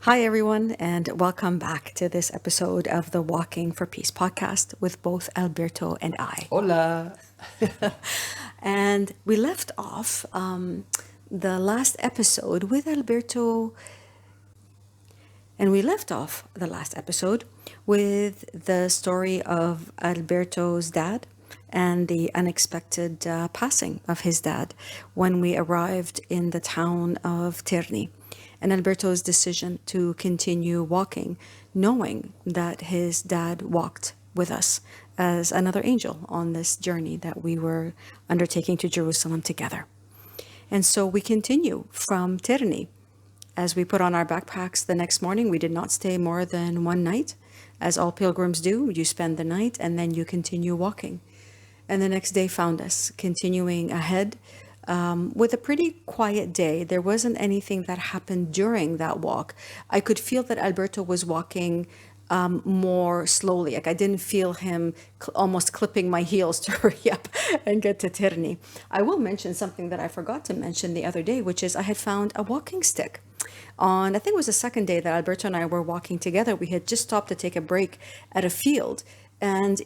Hi, everyone, and welcome back to this episode of the Walking for Peace podcast with both Alberto and I. Hola. And we left off the last episode with Alberto, and we left off the last episode with the story of Alberto's dad and the unexpected passing of his dad when we arrived in the town of Terni, and Alberto's decision to continue walking, knowing that his dad walked with us as another angel on this journey that we were undertaking to Jerusalem together. And so we continue from Terni. As we put on our backpacks the next morning, we did not stay more than one night. As all pilgrims do, you spend the night and then you continue walking. And the next day found us continuing ahead with a pretty quiet day. There wasn't anything that happened during that walk. I could feel that Alberto was walking more slowly. Like I didn't feel him almost clipping my heels to hurry up and get to Terni. I will mention something that I forgot to mention the other day, which is I had found a walking stick. I think it was the second day that Alberto and I were walking together. We had just stopped to take a break at a field. And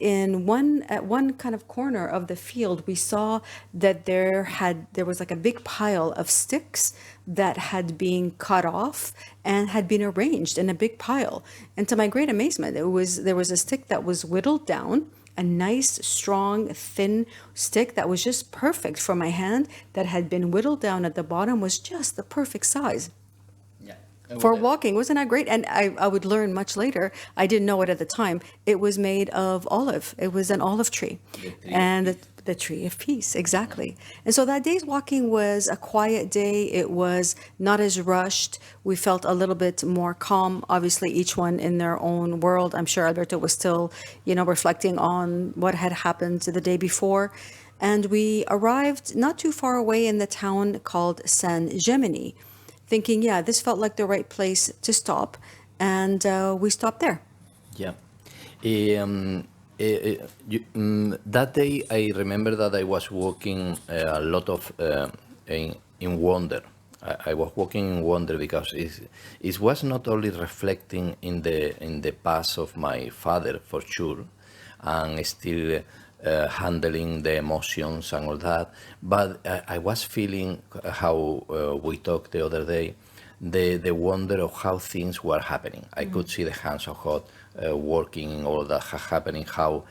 at one kind of corner of the field, we saw that there was like a big pile of sticks that had been cut off and had been arranged in a big pile. And to my great amazement, there was a stick that was whittled down, a nice, strong, thin stick that was just perfect for my hand, that had been whittled down at the bottom, was just the perfect size Yeah. for walking. Wasn't that great? And I would learn much later. I didn't know it at the time. It was made of olive. It was an olive tree. The tree of And peace. the tree of peace, exactly. And so that day's walking was a quiet day. It was not as rushed. We felt a little bit more calm, obviously, each one in their own world. I'm sure Alberto was still, reflecting on what had happened the day before. And we arrived not too far away in the town called San Gemini, thinking, yeah, this felt like the right place to stop. And we stopped there. Yeah. That day, I remember that I was walking a lot of in wonder. I was walking in wonder because it was not only reflecting in the past of my father for sure, and still handling the emotions and all that. But I was feeling how we talked the other day, the wonder of how things were happening. I could see the hands of God working in all that happening, how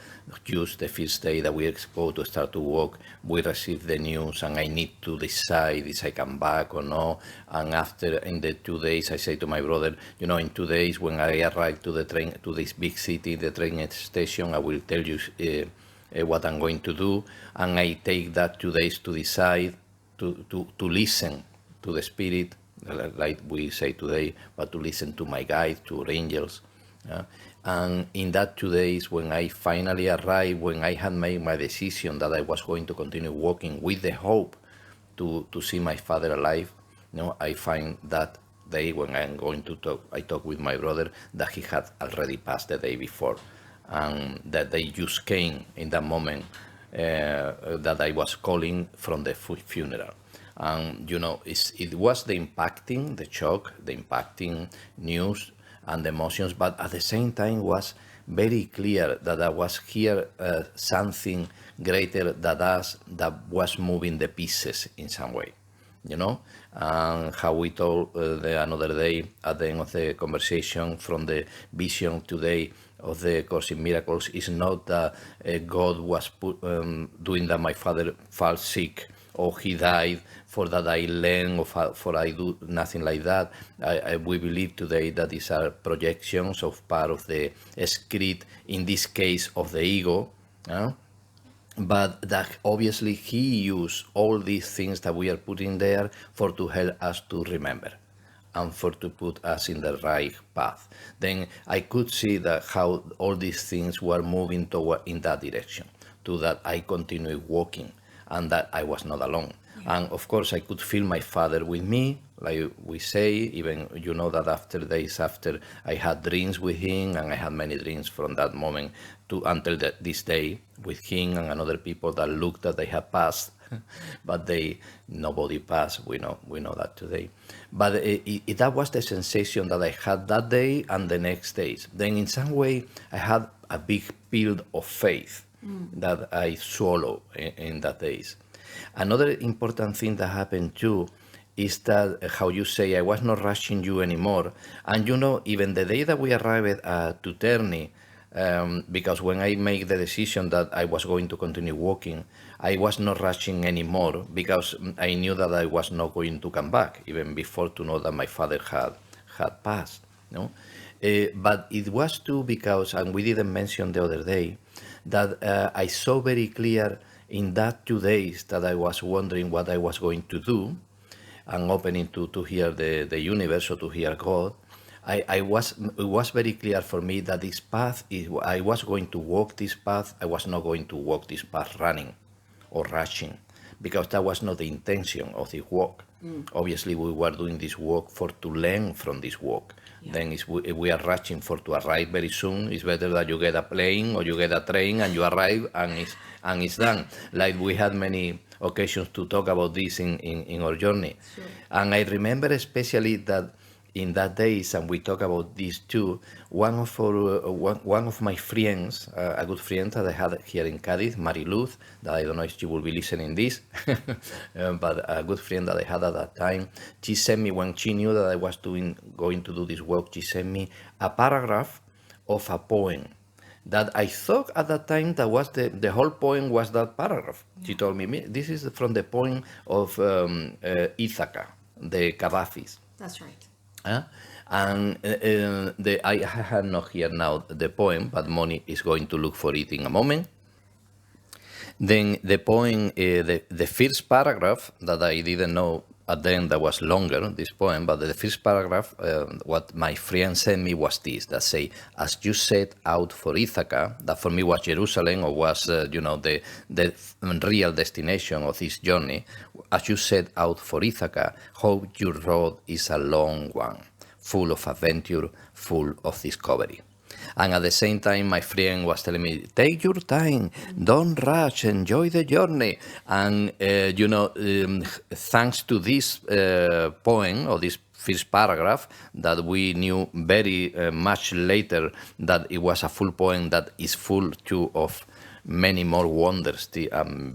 just the first day that we go to start to walk, we receive the news and I need to decide if I come back or no. And after, in the 2 days, I say to my brother, in 2 days when I arrive to the train, to this big city, the train station, I will tell you what I'm going to do. And I take that 2 days to decide, to listen to the Spirit, like we say today, but to listen to my guide, to angels. And in that 2 days, when I finally arrived, when I had made my decision that I was going to continue walking with the hope to see my father alive, I find that day when I'm going to talk, I talk with my brother that he had already passed the day before, and that they just came in that moment that I was calling from the funeral. And it was the shock, the impacting news and the emotions, but at the same time was very clear that I was here something greater than us that was moving the pieces in some way, and how we told another day at the end of the conversation from the vision today of the Course in Miracles is not that God was doing that my father fell sick or he died for that I learn or for I do nothing like that. We believe today that these are projections of part of the script, in this case of the ego, but that obviously he used all these things that we are putting there for to help us to remember and for to put us in the right path. Then I could see that how all these things were moving toward in that direction, to that I continued walking and that I was not alone. And of course I could feel my father with me, like we say, even that after days after I had dreams with him, and I had many dreams from that moment to until this day with him and other people that looked that they had passed but nobody passed. We know that today. But that was the sensation that I had that day and the next days. Then in some way I had a big build of faith that I swallow in that days. Another important thing that happened too is that how you say, I was not rushing you anymore. And even the day that we arrived to Terni, because when I made the decision that I was going to continue walking, I was not rushing anymore because I knew that I was not going to come back, even before to know that my father had passed. But it was too because, and we didn't mention the other day, that I saw very clear in that 2 days that I was wondering what I was going to do and opening to hear the universe or to hear God. It was very clear for me that this path, I was going to walk this path. I was not going to walk this path running or rushing, because that was not the intention of the walk. Obviously, we were doing this walk to learn from this walk. Yeah. Then if we are rushing to arrive very soon, it's better that you get a plane or you get a train and you arrive and it's done. Like we had many occasions to talk about this in our journey. Sure. And I remember especially that in that days, and we talk about this too, one of my friends, a good friend that I had here in Cádiz, Mariluz, that I don't know if she will be listening this, but a good friend that I had at that time, she sent me, when she knew that I was going to do this work, she sent me a paragraph of a poem that I thought at that time that was the whole poem was that paragraph. Yeah. She told me, this is from the poem of Ithaca, the Cavafis. That's right. And I have not here now the poem, but Moni is going to look for it in a moment. Then the poem, the first paragraph that I didn't know at the end that was longer, this poem, but the first paragraph, what my friend sent me was this, that say, as you set out for Ithaca, that for me was Jerusalem, or was, the real destination of this journey, as you set out for Ithaca, hope your road is a long one, full of adventure, full of discovery. And at the same time, my friend was telling me, take your time, don't rush, enjoy the journey. And, thanks to this poem, or this first paragraph, that we knew very much later that it was a full poem that is full too of many more wonders,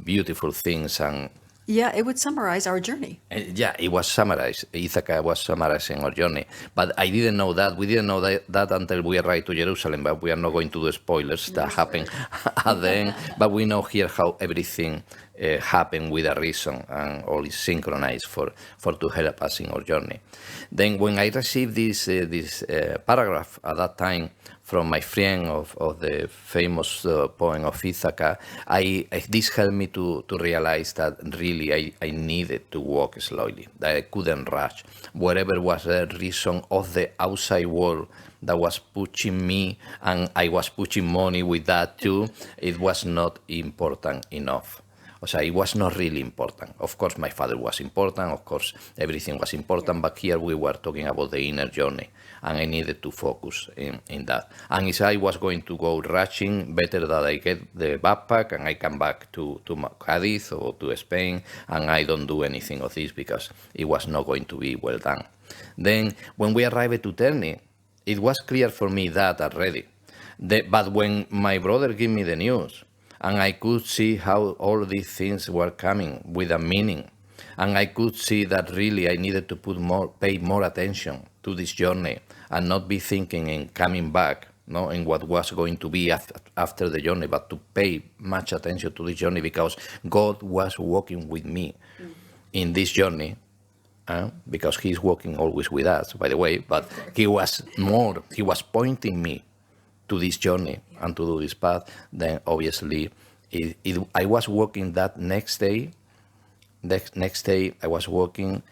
beautiful things, and yeah, it would summarize our journey. It was summarized. Ithaca was summarizing our journey. But I didn't know that. We didn't know that until we arrived to Jerusalem. But we are not going to do spoilers that happened at the end. But we know here how everything happened with a reason, and all is synchronized for to help us in our journey. Then when I received this paragraph at that time from my friend of the famous poem of Ithaca, this helped me to realize that really I needed to walk slowly, that I couldn't rush. Whatever was the reason of the outside world that was pushing me, and I was pushing money with that too, it was not important enough. So it was not really important. Of course, my father was important. Of course, everything was important. But here we were talking about the inner journey, and I needed to focus in that. And if I was going to go rushing, better that I get the backpack and I come back to Cádiz or to Spain, and I don't do anything of this because it was not going to be well done. Then when we arrived to Terni, it was clear for me that already. But when my brother gave me the news, and I could see how all these things were coming with a meaning, and I could see that really I needed to pay more attention to this journey and not be thinking in coming back, in what was going to be after the journey, but to pay much attention to this journey because God was walking with me in this journey. Because he's walking always with us, by the way, but he was pointing me to this journey and to do this path. Then obviously I was walking that next day. Next day I was walking,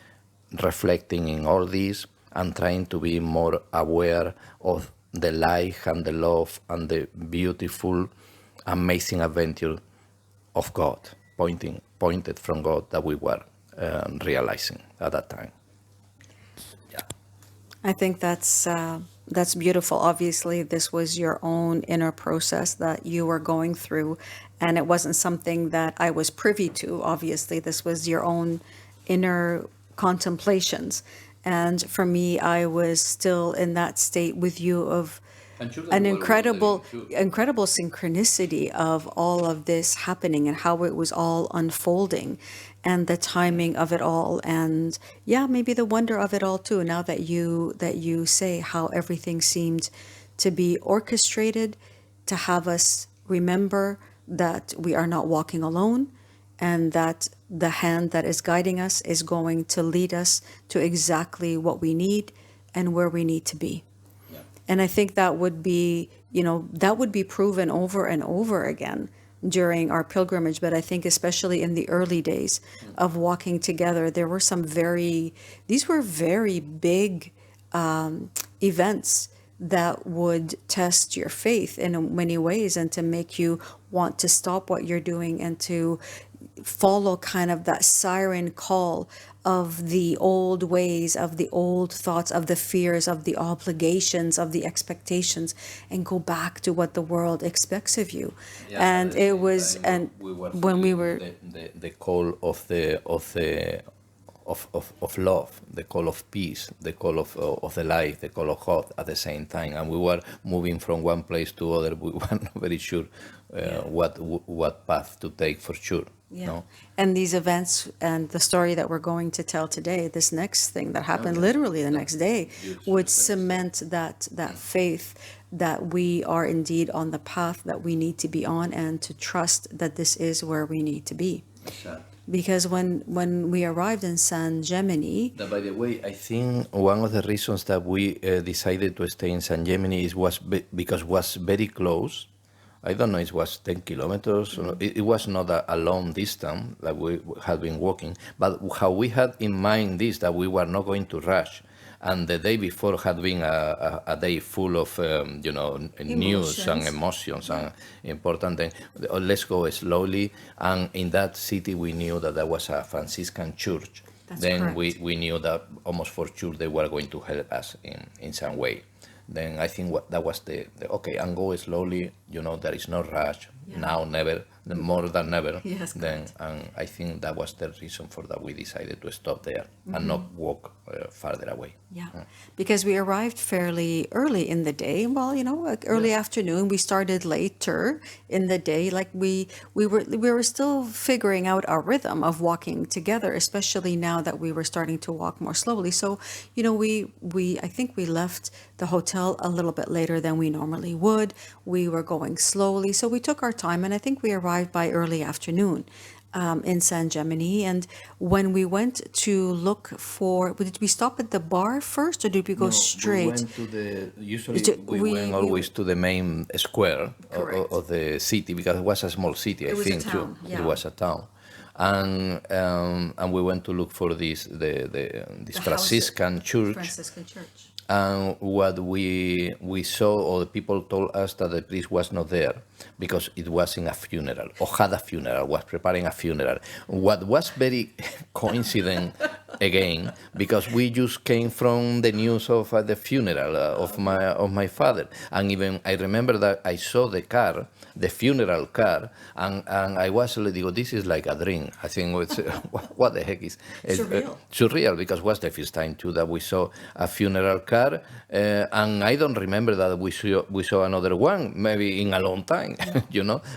reflecting in all this and trying to be more aware of the life and the love and the beautiful, amazing adventure of God, pointed from God that we were realizing at that time. Yeah. I think that's That's beautiful. Obviously, this was your own inner process that you were going through, and it wasn't something that I was privy to. Obviously, this was your own inner contemplations. And for me, I was still in that state with you of I'm sure that an you were wondering incredible too. incredible synchronicity of all of this happening and how it was all unfolding and the timing of it all, and yeah, maybe the wonder of it all too, now that you say how everything seemed to be orchestrated to have us remember that we are not walking alone, and that the hand that is guiding us is going to lead us to exactly what we need and where we need to be. Yeah. And I think that would be, that would be proven over and over again during our pilgrimage. But I think especially in the early days of walking together, there were these were very big events that would test your faith in many ways and to make you want to stop what you're doing and to follow kind of that siren call of the old ways, of the old thoughts, of the fears, of the obligations, of the expectations, and go back to what the world expects of you. Yeah, at And the it same was, time, and we were when we feeling were, the call of love, the call of peace, the call of the life, the call of God at the same time, and we were moving from one place to other. We were not very sure what path to take for sure. yeah. No. And these events and the story that we're going to tell today, this next thing that happened literally the next day, Huge would difference. cement that faith that we are indeed on the path that we need to be on, and to trust that this is where we need to be. Exactly. Because when we arrived in San Gemini, That, by the way, I think one of the reasons that we decided to stay in San Gemini because was very close. I don't know, it was 10 kilometers. It was not a long distance that we had been walking, but how we had in mind this, that we were not going to rush. And the day before had been a day full of, news and Emotions. emotions and important things. Let's go slowly. And in that city, we knew that there was a Franciscan church. That's Then correct. we knew that almost for sure they were going to help us in some way. Then I think that was the okay, and go slowly, there is no rush, Yeah. now, never, more than never. Yes, Then, correct. and I think that was the reason for that we decided to stop there and not walk farther away. Yeah, because we arrived fairly early in the day. Well, like early afternoon. We started later in the day. Like we were still figuring out our rhythm of walking together, especially now that we were starting to walk more slowly. So, we I think we left the hotel a little bit later than we normally would. We were going slowly, so we took our time, and I think we arrived by early afternoon. In San Gemini. And when we went to look for, did we stop at the bar first or did we go straight? We went to usually we we- went we- always to the main square Correct. of the city, because it was a small city, I was a think, too. town, yeah. It was a town. And we went to look for this house- Franciscan church. Franciscan church. And what we saw, or the people told us, that the priest was not there because it was in a funeral, or had a funeral, was preparing a funeral. What was very coincident again, because we just came from the news of the funeral of my father, and even I remember that I saw the funeral car, and I was like, this is like a dream. I think it's what the heck is Surreal. surreal, because it was the first time too that we saw a funeral car, and I don't remember that we saw another one maybe in a long time.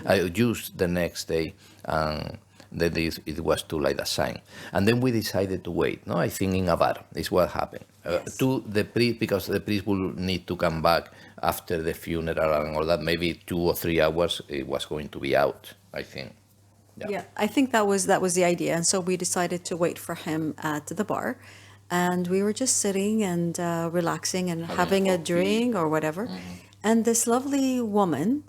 I used the next day, and that it was too late a sign, and then we decided to wait. No, I think in a bar is what happened. Yes. To the priest, because the priest will need to come back after the funeral and all that. Maybe 2 or 3 hours it was going to be out, I think. Yeah, I think that was the idea, and so we decided to wait for him at the bar, and we were just sitting and relaxing and having a coffee. drink or whatever, and this lovely woman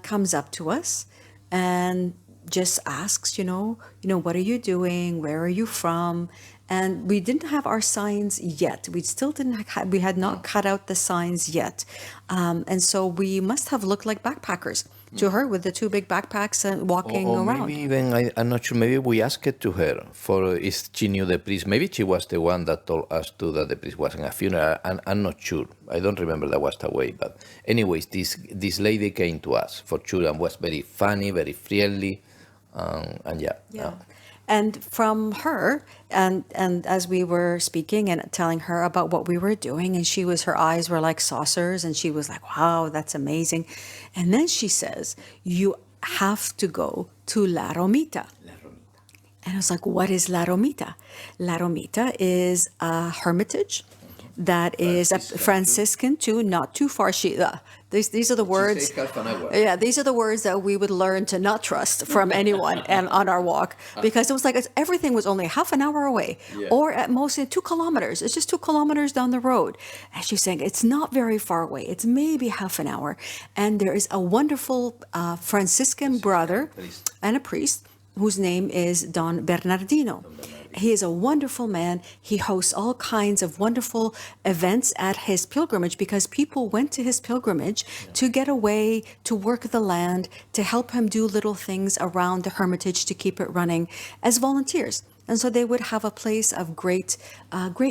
comes up to us and just asks, what are you doing? Where are you from? And we didn't have our signs yet. We still didn't. We had not cut out the signs yet, and so we must have looked like backpackers to her with the two big backpacks and walking Or around. maybe even, I'm not sure, maybe we asked it to her for if she knew the priest. Maybe she was the one that told us too that the priest wasn't a funeral. I'm not sure. I don't remember that was the way. But anyways, this lady came to us for sure and was very funny, very friendly. And yeah. Yeah. And from her, and as we were speaking and telling her about what we were doing, and her eyes were like saucers, and she was like, wow, that's amazing. And then she says, you have to go to La Romita. And I was like, what is La Romita? La Romita is a hermitage that is a Franciscan too, not too far. These are the words. Yeah, these are the words that we would learn to not trust from anyone and on our walk, because it was like everything was only half an hour away, or at most 2 kilometers. It's just 2 kilometers down the road. And she's saying it's not very far away. It's maybe half an hour. And there is a wonderful Franciscan brother and a priest whose name is Don Bernardino. He is a wonderful man. He hosts all kinds of wonderful events at his pilgrimage, because people went to his pilgrimage to get away, to work the land, to help him do little things around the hermitage to keep it running as volunteers. And so they would have a place of great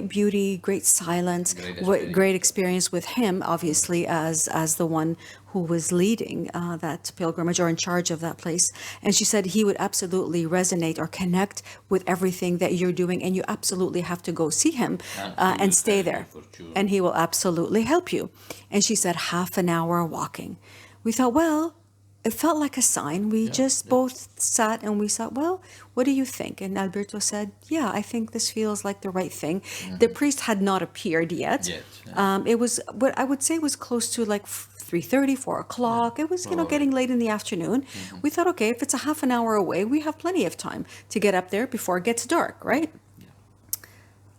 beauty, great silence, great experience with him, obviously, as the one who was leading that pilgrimage or in charge of that place. And she said he would absolutely resonate or connect with everything that you're doing, and you absolutely have to go see him and stay there. And he will absolutely help you. And she said half an hour walking. We thought, well, it felt like a sign. We just both sat and we thought, well, what do you think? And Alberto said, yeah, I think this feels like the right thing. The priest had not appeared yet. It was what I would say was close to like 3:30, 4 o'clock. It was, getting late in the afternoon. We thought, okay, if it's a half an hour away, we have plenty of time to get up there before it gets dark, right?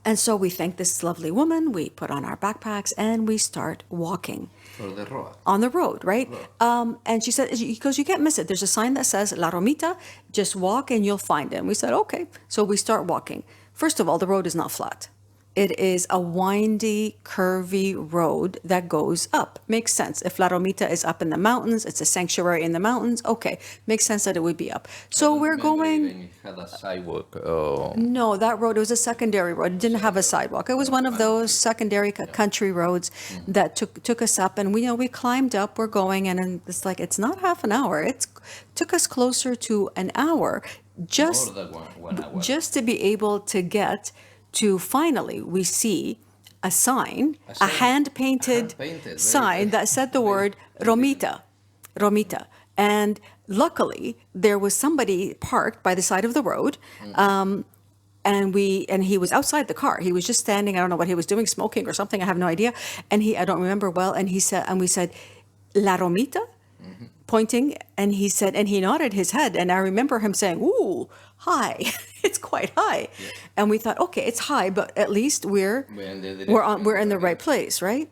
And so we thank this lovely woman, we put on our backpacks, and we start walking. For the road. On the road, right? And she said, because you can't miss it. There's a sign that says La Romita, just walk and you'll find it. And we said, okay. So we start walking. First of all, the road is not flat. It is a windy, curvy road that goes up. Makes sense. If La Romita is up in the mountains, it's a sanctuary in the mountains. Okay, makes sense that it would be up. So we're going. Even it had a sidewalk. No, that road, it was a secondary road. It didn't have a sidewalk. It was one of those secondary country roads that took us up, and we climbed up. We're going, and it's like it's not half an hour. It took us closer to an hour, just More than 1 hour. just to be able to get to finally we see a sign, a hand-painted sign that said the word Romita. And luckily there was somebody parked by the side of the road, and he was outside the car. He was just standing, I don't know what he was doing, smoking or something, I have no idea. And I don't remember well, and we said, La Romita? Pointing, and he said, and he nodded his head, and I remember him saying, ooh, high. It's quite high. And we thought, okay, it's high, but at least we're in the right place, right?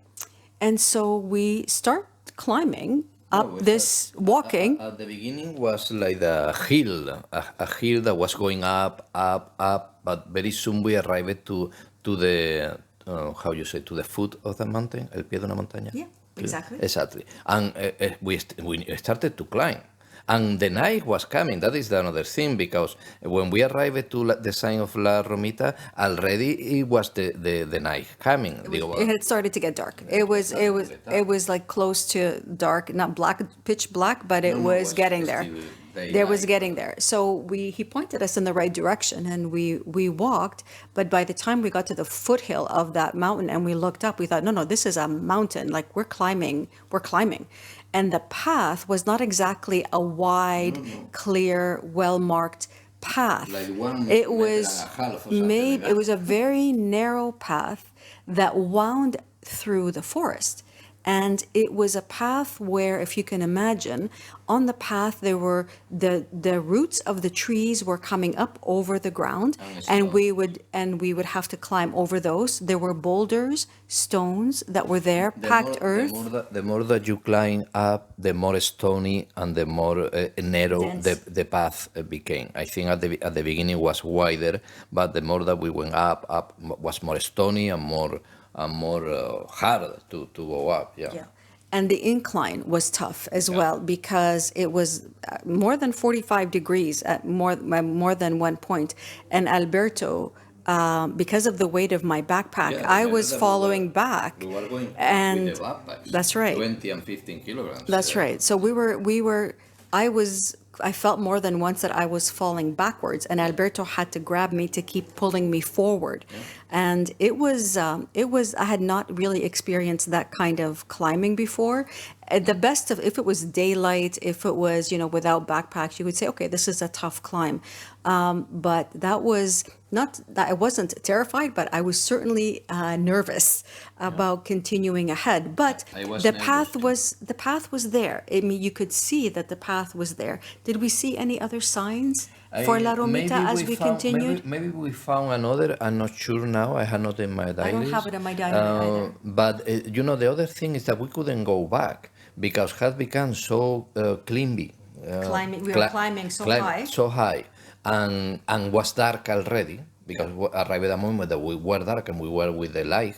And so we start climbing up this walking. At the beginning was like a hill that was going up, but very soon we arrived to the to the foot of the mountain, el pie de una montaña. Yeah, exactly. Exactly. And we started to climb. And the night was coming. That is another thing, because when we arrived to the sign of La Romita, already it was the night coming. It had started to get dark. It was like close to dark, not black, pitch black, but it was getting there. There was getting there. So he pointed us in the right direction, and we walked. But by the time we got to the foothill of that mountain and we looked up, we thought, no, this is a mountain. Like we're climbing. And the path was not exactly a wide, clear, well-marked path. Like one It was meter and a half or made. something. It was a very narrow path that wound through the forest. And it was a path where, if you can imagine, on the path there were the roots of the trees were coming up over the ground, and we would have to climb over those. There were boulders, stones that were there, packed earth. The more that you climb up, the more stony and the more narrow the path became. I think at the beginning was wider, but the more that we went up was more stony and more hard to go up. Yeah. And the incline was tough as well because it was more than 45 degrees at more than one point. And Alberto, because of the weight of my backpack, Yeah, I remember was that following back. we were going And with the backpacks. that's right. 20 and 15 kilograms. That's right. So I felt more than once that I was falling backwards, and Alberto had to grab me to keep pulling me forward. And I had not really experienced that kind of climbing before. The best of, if it was daylight, if it was, without backpacks, you would say, okay, this is a tough climb. But that was not that I wasn't terrified, but I was certainly nervous about continuing ahead. But I was the nervous path too. was there. I mean, you could see that the path was there. Did we see any other signs for La Romita as we continued? Maybe we found another. I'm not sure now. I have not in my diary. I don't have it in my diary either. But the other thing is that we couldn't go back because it had become so climby. We were climbing so high. And was dark already because we arrived at a moment that we were dark and we were with the light.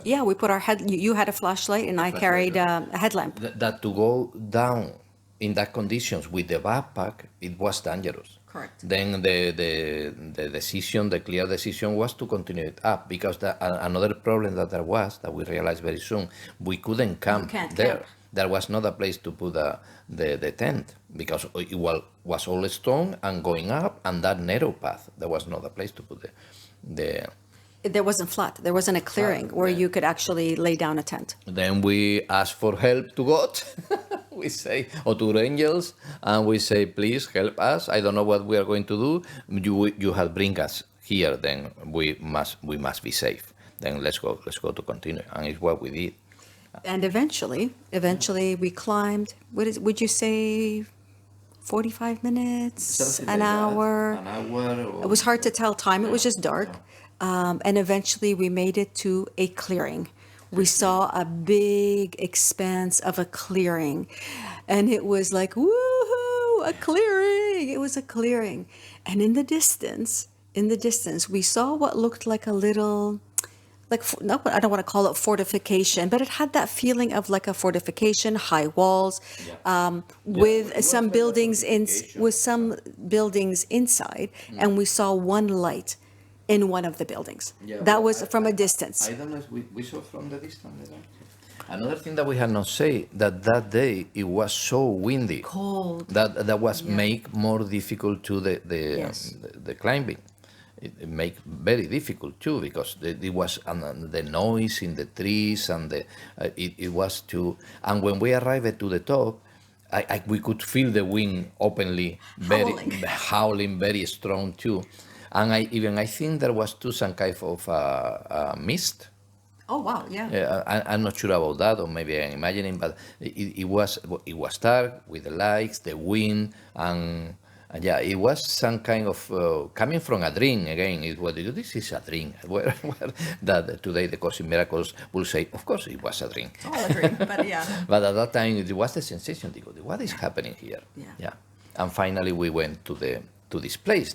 Yeah, we put our head. You had a flashlight, and I carried a headlamp. That to go down in that conditions with the backpack, it was dangerous. Correct. Then the clear decision was to continue it up because another problem that there was that we realized very soon, we couldn't camp there. Camp. There was not a place to put the tent because it was all stone and going up and that narrow path. There was not a place to put the There wasn't flat. There wasn't a clearing where you could actually lay down a tent. Then we ask for help to God. We say, or to angels, and we say, please help us. I don't know what we are going to do. You have bring us here. Then we must be safe. Then let's go to continue, and it's what we did. And eventually we climbed. Would you say 45 minutes, Something an like that. hour? An hour. It was hard to tell time. It was just dark. And eventually we made it to a clearing. We saw a big expanse of a clearing. And it was like, woohoo, a clearing. It was a clearing. And in the distance, we saw what looked like a little, I don't want to call it fortification, but it had that feeling of like a fortification, high walls, with some buildings inside, and we saw one light in one of the buildings. That was from a distance. I don't know if we saw from the distance. Another thing that we had not said that day it was so windy, Cold. That was make more difficult to the climbing. It make very difficult too because it was the noise in the trees and it was too. And when we arrived to the top, we could feel the wind openly, howling very strong too. And I think there was too some kind of mist. Oh wow! Yeah. I'm not sure about that, or maybe I'm imagining, but it was dark with the lights, the wind, and it was some kind of coming from a dream again. This is a dream. Where that today the Course in Miracles will say, of course it was a dream. It's all a dream, but yeah. But at that time it was the sensation. What is happening here? Yeah. And finally we went to this place.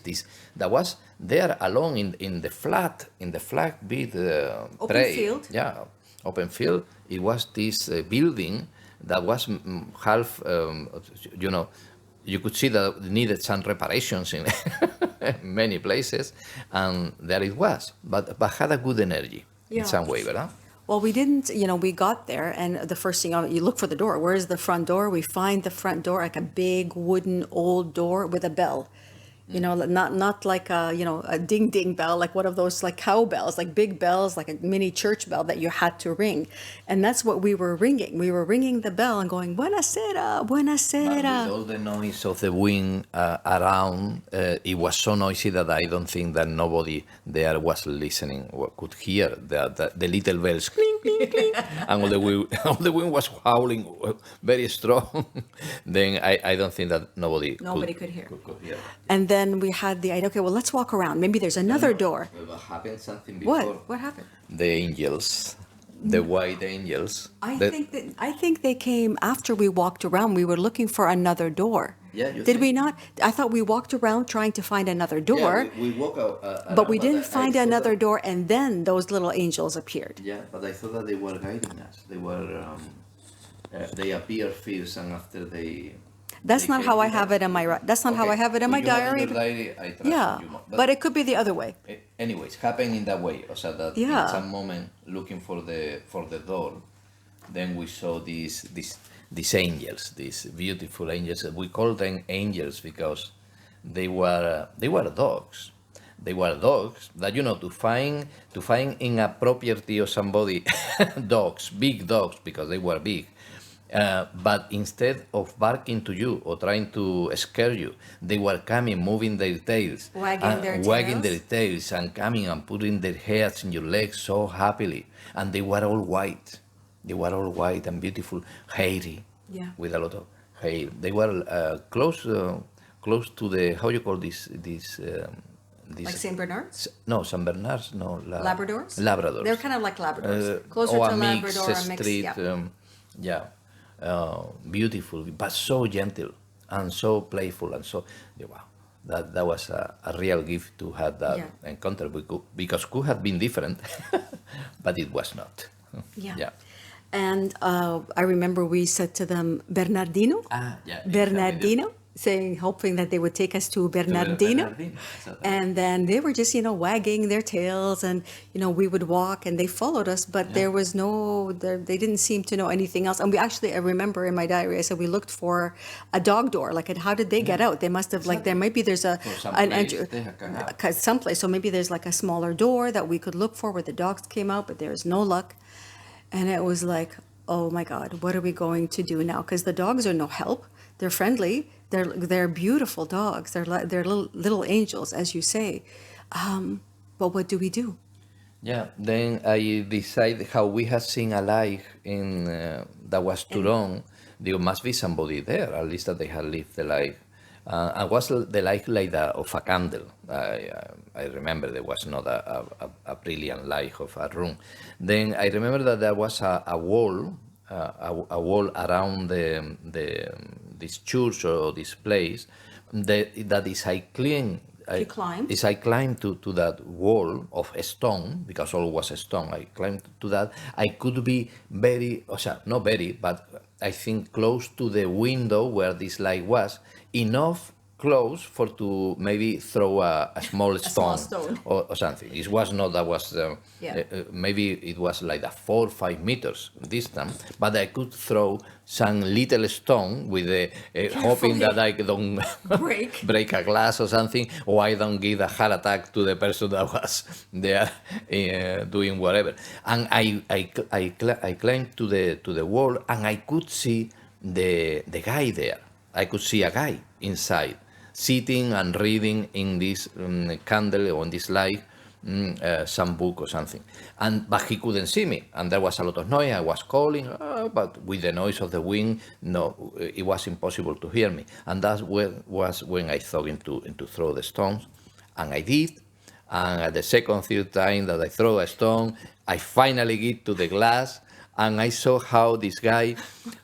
That was there alone in the flat bit Open field. Yeah, open field. It was this building that was half. You could see that it needed some reparations in many places, and there it was. But had a good energy in some way, ¿verdad? Well, we didn't, we got there, and the first thing, you look for the door. Where's the front door? We find the front door, like a big wooden old door with a bell. Not like a ding ding bell, like one of those like cowbells, like big bells, like a mini church bell that you had to ring. And that's what we were ringing. We were ringing the bell and going, buonasera, buonasera. With all the noise of the wind around, it was so noisy that I don't think that nobody there was listening or could hear the little bells cling, cling, cling. And all the wind was howling very strong. Then I don't think that nobody could hear. And then we had the idea, okay, well, let's walk around. Maybe there's another door. What happened something before? What happened? The angels, the white angels. I think they came after we walked around. We were looking for another door. Yeah, Did we not? I thought we walked around trying to find another door. Yeah, we walked out. But we didn't find another door, and then those little angels appeared. Yeah, but I thought that they were guiding us. They were they appear first, and after they. That's they not came how I with have us. it in my. That's not how I Okay, have it in what my you have in diary. your diary, I trust Yeah, you more. but it could be the other way. Anyways, happen in that way. So that Yeah. in some moment, looking for the door, then we saw these angels, these beautiful angels. We call them angels because they were dogs. They were dogs that to find in a property of somebody dogs, big dogs because they were big. But instead of barking to you or trying to scare you, they were coming, moving their tails, wagging their tails, and coming and putting their heads in your legs so happily. And they were all white. They were all white and beautiful, hairy, Yeah. with a lot of hair. They were close to the how you call Like this Saint Bernards, no, San Bernards, no, Labradors. Labradors. They're kind of like Labradors, closer or to a mix, Labrador, a mix. street, Yeah. yeah, beautiful, but so gentle and so playful and so, yeah, wow, that was a real gift to have that Yeah. encounter because could have been different, but it was not. Yeah. Yeah. And I remember we said to them, Bernardino, Yeah. Bernardino, saying, hoping that they would take us to Bernardino. Exactly. And then they were just, wagging their tails, and, we would walk and they followed us, but there was they didn't seem to know anything else. And I remember in my diary, I said we looked for a dog door. Like, how did they get out? They must have, like, there's For some place they can have. someplace. So maybe there's like a smaller door that we could look for where the dogs came out, but there's no luck. And it was like, oh my God, what are we going to do now? Because the dogs are no help. They're friendly. They're beautiful dogs. They're little angels, as you say. But what do we do? Yeah, then I decided how we had seen a light in that was too long. There must be somebody there, at least that they had lived the life. And was the light like that of a candle. I remember there was not a brilliant light of a room. Then I remember that there was a wall, a wall around this church or this place that is I clean. You climbed? As I climbed to that wall of stone, because all was stone, I climbed to that, I could be very, not very, but I think close to the window where this light was, enough close for to maybe throw a small small stone, stone. or something. It was not, that was, Yeah. maybe it was like a 4 or 5 meters distance, but I could throw some little stone with the hoping that I don't break a glass or something, or I don't give a heart attack to the person that was there doing whatever. And I climbed to the wall, and I could see the guy there. I could see a guy inside, sitting and reading in this candle or in this light, some book or something. But he couldn't see me, and there was a lot of noise. I was calling, but with the noise of the wind, no, it was impossible to hear me. And that was when I thought into throw the stones, and I did. And at the second, third time that I throw a stone, I finally get to the glass, and I saw how this guy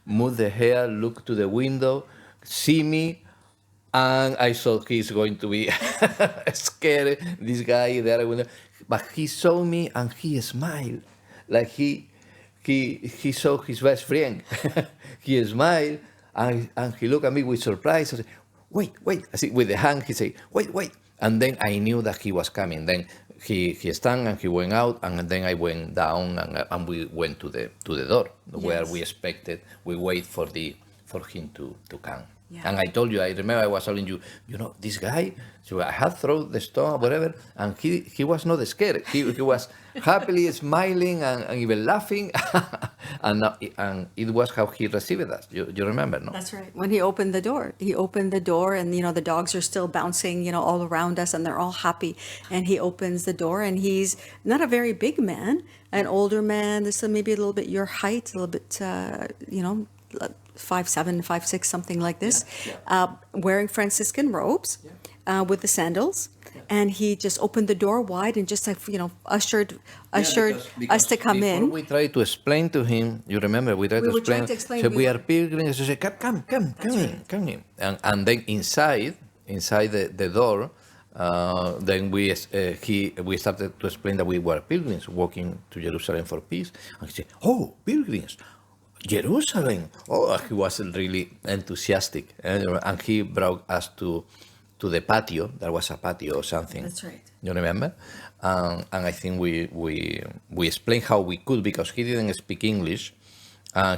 moved the hair, looked to the window, see me, and I thought he's going to be scared, this guy there. But he saw me and he smiled, like he saw his best friend. He smiled, and he looked at me with surprise. I said, wait. I see, with the hand, he said, wait. And then I knew that he was coming. Then he stand and he went out, and then I went down, and we went to the door where we expected. We wait for him to come. Yeah. And I told you, I remember I was telling you, this guy, so I had thrown the stone, whatever, and he was not scared. He was happily smiling and even laughing, and it was how he received us. You remember, no? That's right. When he opened the door, and the dogs are still bouncing, all around us, and they're all happy. And he opens the door, and he's not a very big man, an older man. This is maybe a little bit your height, a little bit, 5'7", 5'6", something like this, wearing Franciscan robes, with the sandals. And he just opened the door wide and just ushered us to come in. We tried to explain to him. You remember we tried to explain. So we are pilgrims. So say, come in. And then inside the door, then we started to explain that we were pilgrims walking to Jerusalem for peace. And he said, "Oh, pilgrims. Jerusalem. Oh, he was really enthusiastic, and he brought us to the patio. There was a patio or something. That's right. You remember? And I think we explained how we could, because he didn't speak English,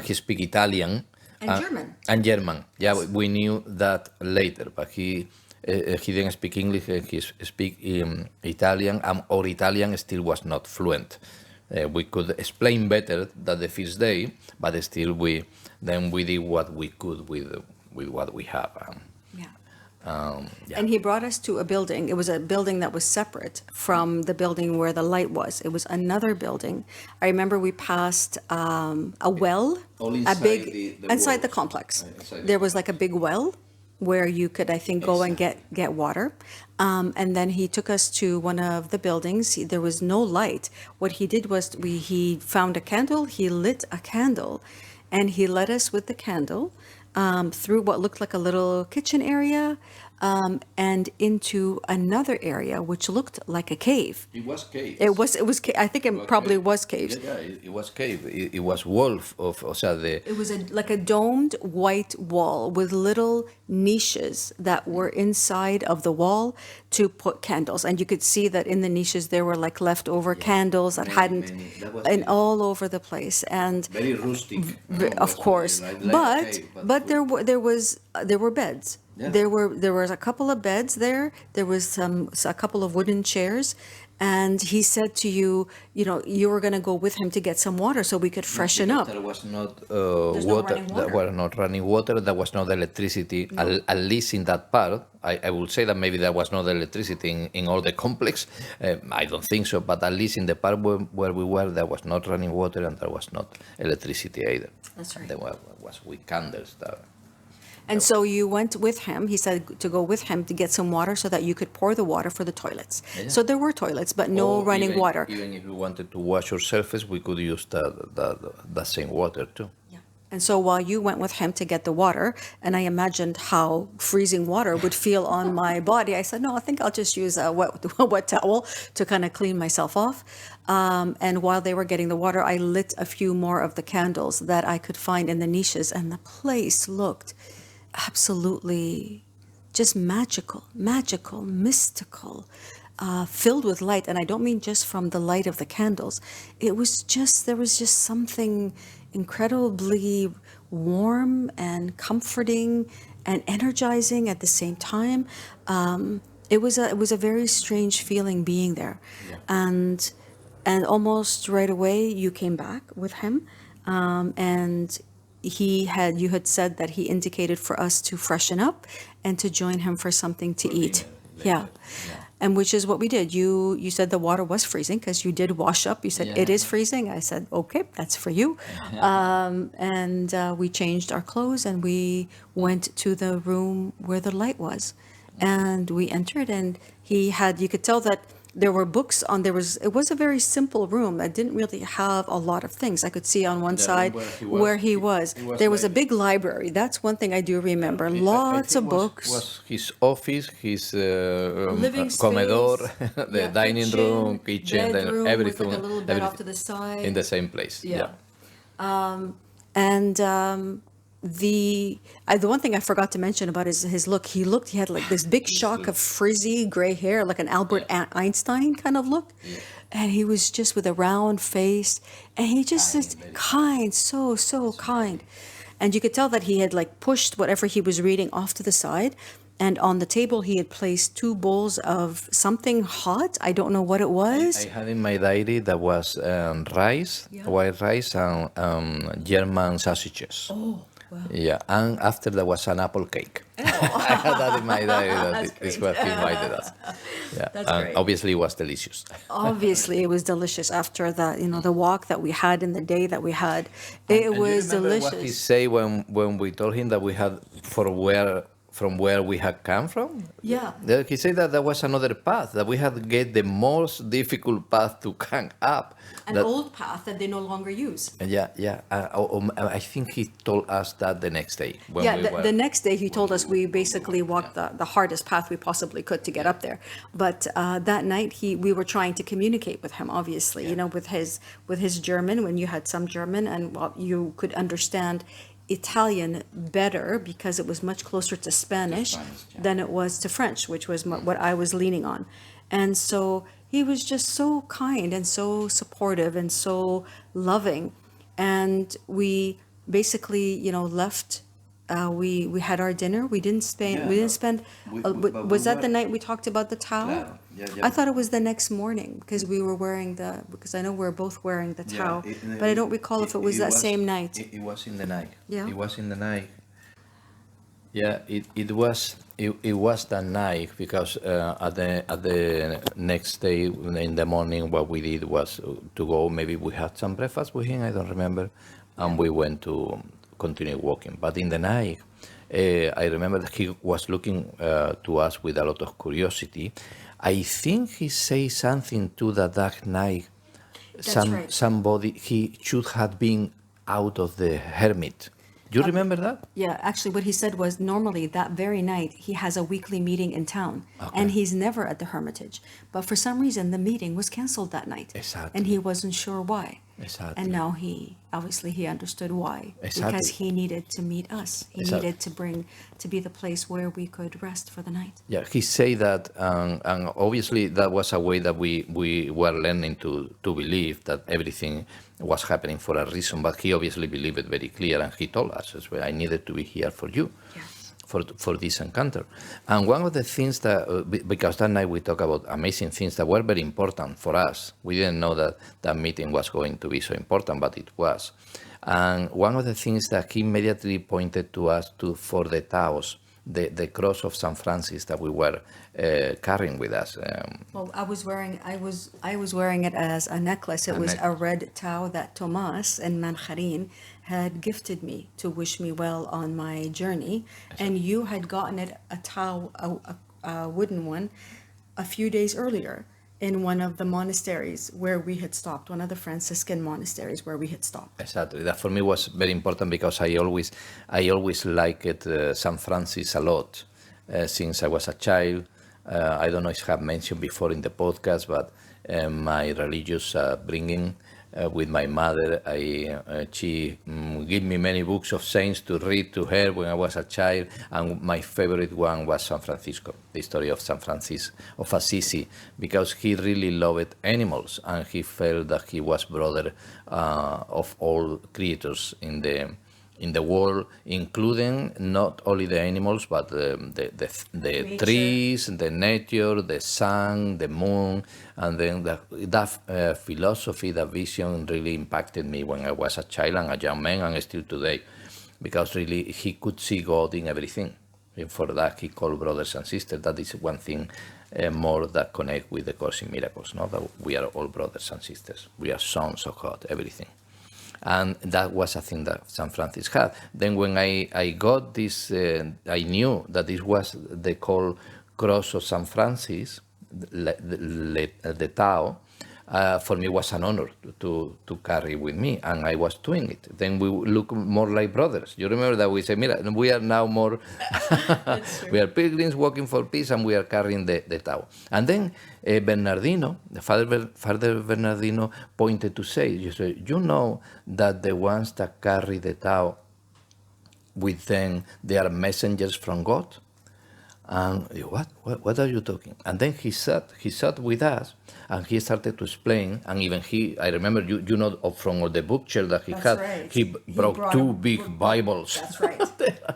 he speak Italian And German. and German. Yeah, we knew that later, but he didn't speak English. He speak Italian, or Italian still was not fluent. We could explain better than the first day, but still we did what we could with what we have. And he brought us to a building. It was a building that was separate from the building where the light was. It was another building. I remember we passed a well, All a inside big, the inside the walls. complex. Inside the There was like a big well where you could, I think, go and get water. And then he took us to one of the buildings. There was no light. What he did was he found a candle, he lit a candle, and he led us with the candle through what looked like a little kitchen area and into another area which looked like a cave. It was cave. It was. I think it probably was caves. Yeah, it was cave. It was wall It was like a domed white wall with little niches that were inside of the wall to put candles, and you could see that in the niches there were like leftover candles that hadn't, That was and all over the place. And very rustic. of course, but there were beds. Yeah. There was a couple of beds there. There was a couple of wooden chairs, and he said to you, you were going to go with him to get some water so we could freshen up. There was not There's no water. running There water. was not running water. There was not electricity. At least in that part, I would say that maybe there was not electricity in all the complex. I don't think so, but at least in the part where we were, there was not running water and there was not electricity either. That's right. There was with candles there. And so you went with him. He said to go with him to get some water so that you could pour the water for the toilets. Yeah. So there were toilets, but no Or running water. Even if we wanted to wash our surface, we could use the same water too. Yeah. And so while you went with him to get the water, and I imagined how freezing water would feel on my body, I said, no, I think I'll just use a wet towel to kind of clean myself off. And while they were getting the water, I lit a few more of the candles that I could find in the niches, and the place looked absolutely just magical, mystical, filled with light. And I don't mean just from the light of the candles. There was just something incredibly warm and comforting and energizing at the same time. It was a very strange feeling being there. Yeah. And almost right away you came back with him, and you had said that he indicated for us to freshen up and to join him for something to eat. dinner later. Yeah. And which is what we did. You said the water was freezing because you did wash up. You said it is freezing. I said, okay, that's for you. And we changed our clothes and we went to the room where the light was. And we entered, and you could tell that there were books it was a very simple room. It didn't really have a lot of things. I could see on one side where he was. There was a big library. That's one thing I do remember. Lots of books. Was his office, his Living space, comedor, the yeah, dining room, kitchen, bedroom then everything, with like a little bed off to the side. in the same place. Yeah. And the one thing I forgot to mention about his look. He had like this big shock of frizzy gray hair, like an Albert Einstein kind of look. Yeah. And he was just with a round face, and he just is kind, so kind. And you could tell that he had like pushed whatever he was reading off to the side. And on the table, he had placed 2 bowls of something hot. I don't know what it was. I had in my diary that was rice, white rice, and German sausages. Oh, wow. Yeah, and after there was an apple cake. I had that in my diary. That is what he invited us. Yeah, That's and great. obviously it was delicious. Obviously, it was delicious after that, the walk that we had and the day that we had. It And was you remember what he delicious. said when we told him that we had from where we had come from. Yeah. He said that there was another path, that we had to get the most difficult path to come up. An old path that they no longer use. Yeah. I think he told us that the next day. When The next day he told us we basically walked the hardest path we possibly could to get up there. But that night we were trying to communicate with him, obviously, with his German, when you had some German, and you could understand Italian better because it was much closer to Spanish than it was to French, which was what I was leaning on. And so he was just so kind and so supportive and so loving. And we basically, left. We had our dinner. We didn't spend. Was that the night we talked about the towel? Yeah. I thought it was the next morning because we were because I know we're both wearing the towel, but I don't recall if it was that same night. It was in the night. Yeah. It was in the night. Yeah, it was that night because at the next day in the morning, what we did was to go. Maybe we had some breakfast with him. I don't remember, and we went to continue walking. But in the night, I remember that he was looking to us with a lot of curiosity. I think he said something to that night. Right. Somebody he should have been out of the hermit. Do you remember that? Yeah, actually, what he said was normally that very night he has a weekly meeting in town, and he's never at the hermitage. But for some reason, the meeting was canceled that night, Exactly. and he wasn't sure why. Exactly. And now he understood why, Exactly. because he needed to meet us. He Exactly. needed to be the place where we could rest for the night. Yeah, he said that, and obviously that was a way that we were learning to believe that everything was happening for a reason. But he obviously believed it very clear, and he told us as well, I needed to be here for you. Yeah. For this encounter. And one of the things that, because that night we talked about amazing things that were very important for us. We didn't know that meeting was going to be so important, but it was. And one of the things that he immediately pointed to us for the taos, the cross of San Francis that we were carrying with us. Well, I was wearing it as a necklace. It was a red tau that Tomas and Manjarin had gifted me to wish me well on my journey, and you had gotten it a wooden one, a few days earlier in one of the monasteries where we had stopped, one of the Franciscan monasteries where we had stopped. Exactly. That for me was very important because I always liked San Francis a lot since I was a child. I don't know if I have mentioned before in the podcast, but my religious upbringing with my mother, she gave me many books of saints to read to her when I was a child, and my favorite one was San Francisco, the story of San Francis of Assisi, because he really loved animals and he felt that he was brother of all creatures in the world, including not only the animals, but the trees, the nature, the sun, the moon, and then that philosophy, that vision really impacted me when I was a child and a young man, and still today, because really he could see God in everything. And for that, he called brothers and sisters. That is one thing more that connect with the Course in Miracles, no? That we are all brothers and sisters. We are sons of God, everything. And that was a thing that San Francis had. Then when I got this, I knew that this was the called Cross of San Francis, the Tao. For me was an honor to carry with me, and I was doing it. Then we look more like brothers. You remember that we said, Mira, we are now more, we are pilgrims walking for peace, and we are carrying the Tao. And then Bernardino, the Father Bernardino pointed to say, you know that the ones that carry the Tao with them, they are messengers from God? And what are you talking? And then he sat with us, and he started to explain. And even I remember, you know, from all the bookshelf that he had, right. he brought two big Bibles. That's right.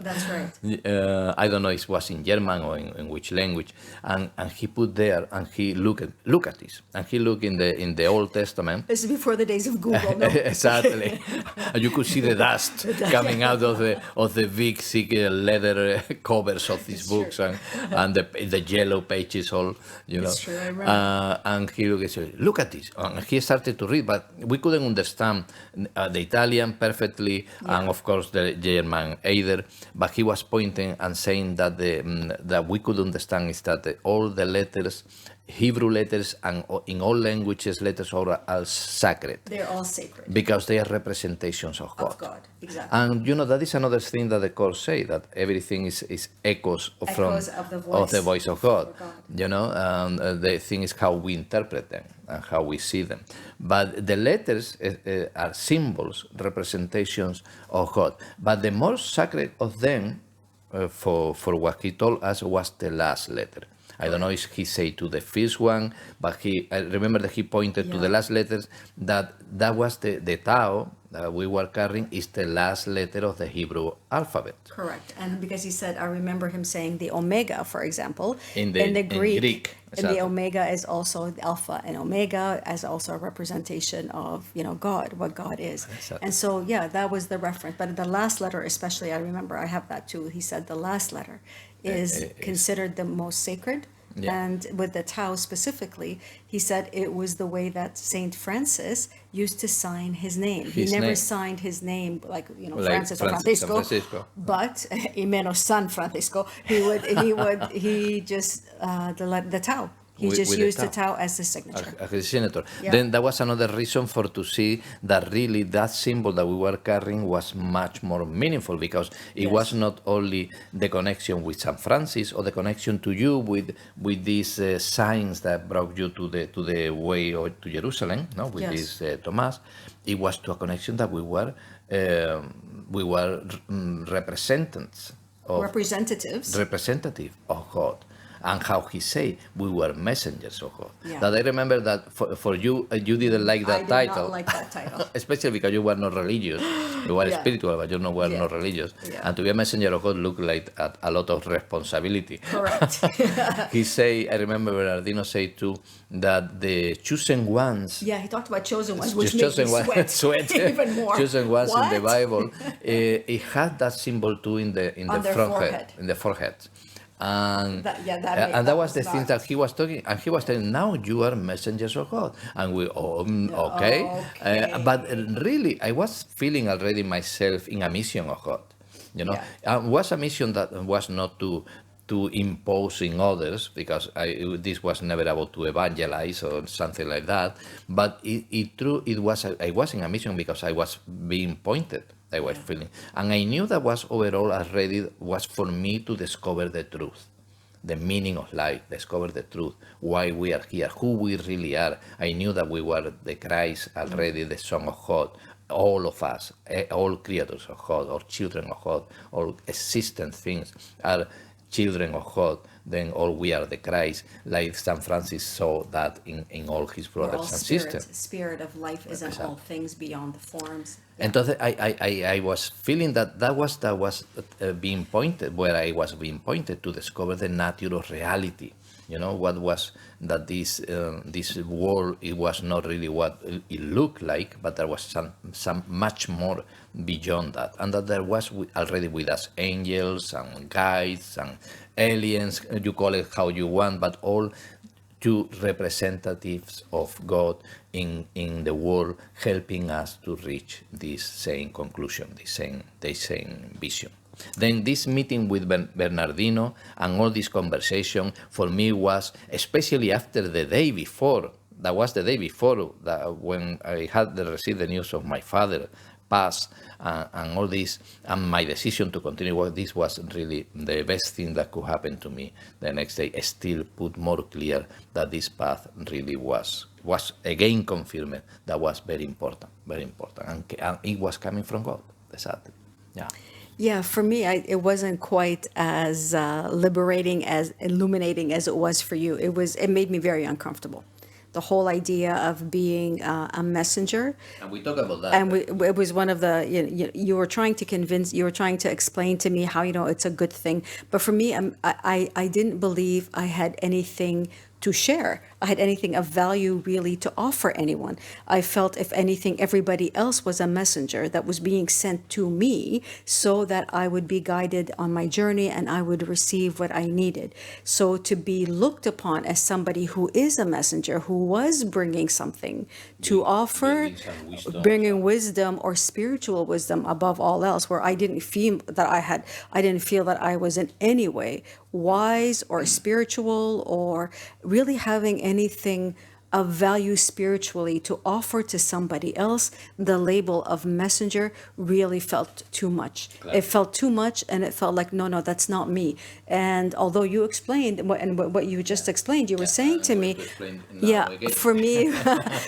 That's right. I don't know if it was in German or in which language. And he put there, and he look at this, and he looked in the Old Testament. This is before the days of Google. No? Exactly. And you could see the dust coming out of the big thick leather covers of these books. And and the yellow pages all, It's true, I remember. and he said, look at this. And he started to read, but we couldn't understand the Italian perfectly, and of course the German either. But he was pointing and saying that that we could understand is that all the letters, Hebrew letters, and in all languages, letters are sacred. They're all sacred. Because they are representations of God. Of God, exactly. And that is another thing that the course say, that everything is echoes from of the voice of God. For God. And the thing is how we interpret them and how we see them. But the letters are symbols, representations of God. But the most sacred of them, for what he told us, was the last letter. I don't know if he said to the first one, but I remember that he pointed to the last letters, that was the Tau that we were carrying is the last letter of the Hebrew alphabet. Correct. And because he said, I remember him saying the omega, for example, In the Greek. And Exactly. the omega is also the alpha and omega as also a representation of, God, what God is. Exactly. And so, that was the reference. But the last letter, especially, I remember I have that too. He said the last letter is considered the most sacred. Yeah. And with the Tau specifically, he said it was the way that Saint Francis used to sign his name. He His never name. signed his name like Like Francis or Francis- Francisco, Francisco. but y menos San Francisco. He just the Tau. He With just the used the Tau. Tau as the signature. As a senator. Yeah. Then that was another reason for to see that really that symbol that we were carrying was much more meaningful, because it Yes. was not only the connection with San Francis or the connection to you with these signs that brought you to the way or to Jerusalem, no, with Yes. this Thomas. It was to a connection that we were representatives of Representative of God. And how he say we were messengers of God. Yeah. That I remember that for you, you didn't like that I did title, not like that title. especially because you were not religious. You were Yeah. spiritual, but you were Yeah. not religious. Yeah. And to be a messenger of God looked like a lot of responsibility. Correct. He say, I remember Bernardino say too, that the chosen ones. He talked about chosen ones, which Just made me chosen sweat, even more. Chosen ones in the What? Bible. It had that symbol too in the On their front forehead. head, in the forehead. And That was the was thing not- that he was talking, and he was telling, now you are messengers of God. And we, okay. Okay. But really, I was feeling already myself in a mission of God. Was a mission that was not to impose in others, because this was never about to evangelize or something like that. But I was in a mission because I was being pointed. I was feeling, and I knew that was overall already was for me to discover the truth, the meaning of life, discover the truth, why we are here, who we really are. I knew that we were the Christ already, the Son of God. All of us, all creators of God, or children of God, all existent things are children of God. Then all we are the Christ, like St. Francis saw that in all his brothers and sisters. Spirit of life is in all things beyond the forms. Entonces, I was feeling that was being pointed, where I was being pointed to discover the nature of reality. What was that this world, it was not really what it looked like, but there was some much more beyond that. And that there was already with us angels and guides and aliens, you call it how you want, but all two representatives of God in the world, helping us to reach this same conclusion, the same vision. Then this meeting with Bernardino and all this conversation for me was, especially after the day before, that was the day before that when I had received the news of my father passed and all this, and my decision to continue work, this was really the best thing that could happen to me the next day. Still put more clear that this path really was again confirmed that was very important, and it was coming from God. Exactly. Yeah. Yeah, for me, it wasn't quite as liberating, as illuminating as it was for you. It made me very uncomfortable. The whole idea of being a messenger. And we talk about that. And it was one of the, you were trying to explain to me how, it's a good thing. But for me, I didn't believe I had anything to share. I had anything of value really to offer anyone. I felt, if anything, everybody else was a messenger that was being sent to me so that I would be guided on my journey and I would receive what I needed. So to be looked upon as somebody who is a messenger, who was bringing something to offer, bringing wisdom or spiritual wisdom above all else, where I didn't feel that I didn't feel that I was in any way wise or spiritual or really having anything of value spiritually to offer to somebody else, the label of messenger really felt too much. It felt too much, and it felt like, no, that's not me. And although you explained, and what you just explained, you were saying to me, for me,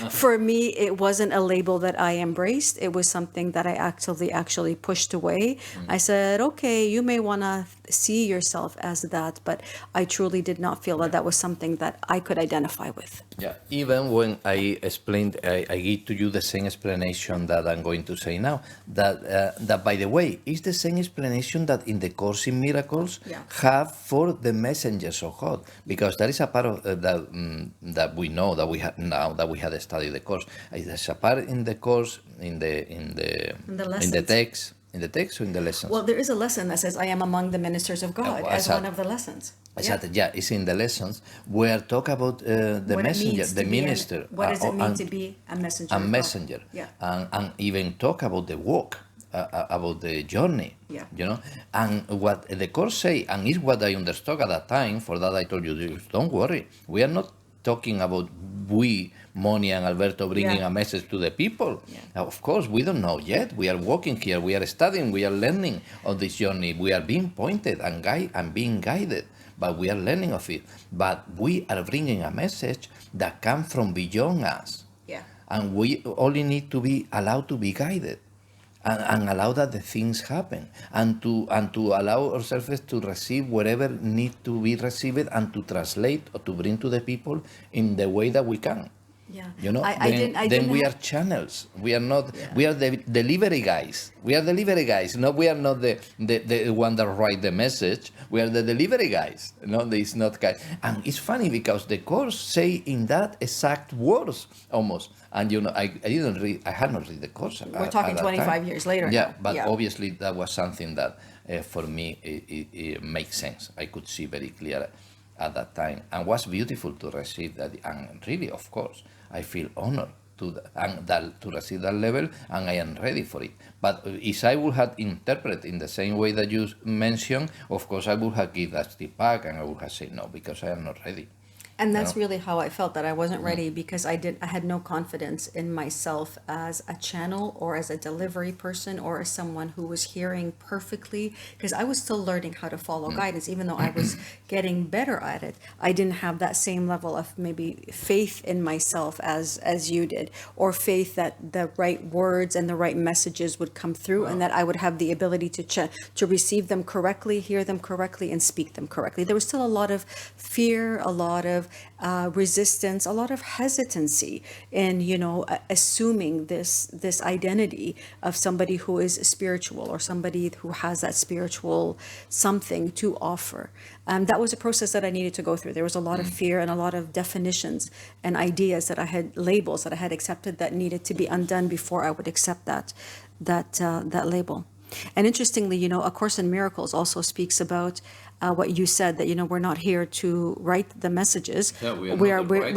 for me, it wasn't a label that I embraced. It was something that I actually pushed away. I said, okay, you may want to see yourself as that, but I truly did not feel that that was something that I could identify with. Yeah, even when I explained, I give to you the same explanation that I'm going to say now. That by the way, is the same explanation that in the Course in Miracles have for the messengers of God, because there is a part of that we know that we have now that we had studied the Course. There's a part in the Course in the text. In the text or in the lessons? Well, there is a lesson that says, I am among the ministers of God, as one of the lessons. Exactly. Yeah, it's in the lessons where talk about the what messenger, the minister. What does it mean to be a messenger? A messenger. Yeah. And even talk about the walk, about the journey. Yeah. You know, and what the Course say, and is what I understood at that time. For that, I told you, don't worry. We are not talking about Moni and Alberto bringing a message to the people. Now, of course, we don't know yet. We are walking here. We are studying. We are learning on this journey. We are being pointed and being guided, but we are learning of it. But we are bringing a message that comes from beyond us. Yeah. And we only need to be allowed to be guided. And allow that the things happen, and to allow ourselves to receive whatever need to be received, and to translate or to bring to the people in the way that we can. Yeah. You know, then we are channels. We are not. Yeah. We are the delivery guys. We are delivery guys. No, we are not the one that write the message. We are the delivery guys. No, it's not guys. And it's funny because the Course say in that exact words almost. And you know, I didn't read. I had not read the Course. We're talking 25 years later. Yeah, now. but obviously that was something that for me it makes sense. I could see very clear at that time, and was beautiful to receive that. And really, of course, I feel honored to receive that level, and I am ready for it. But if I would have interpreted in the same way that you mentioned, of course, I would have given that step back, and I would have said no, because I am not ready. And that's really how I felt, that I wasn't ready, because I had no confidence in myself as a channel or as a delivery person or as someone who was hearing perfectly, because I was still learning how to follow guidance. Even though I was getting better at it, I didn't have that same level of maybe faith in myself as you did, or faith that the right words and the right messages would come through, and that I would have the ability to receive them correctly, hear them correctly, and speak them correctly. There was still a lot of fear, a lot of resistance, a lot of hesitancy in, assuming this identity of somebody who is spiritual, or somebody who has that spiritual something to offer. That was a process that I needed to go through. There was a lot of fear and a lot of definitions and ideas that I had, labels that I had accepted, that needed to be undone before I would accept that label. And interestingly, A Course in Miracles also speaks about what you said, that we're not here to write the messages. Yeah, we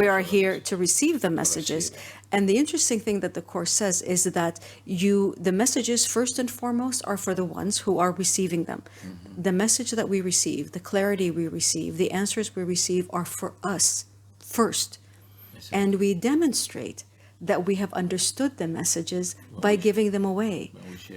are here to receive the messages. And the interesting thing that the Course says is that the messages first and foremost are for the ones who are receiving them. Mm-hmm. The message that we receive, the clarity we receive, the answers we receive are for us first. And we demonstrate that we have understood the messages by giving them away,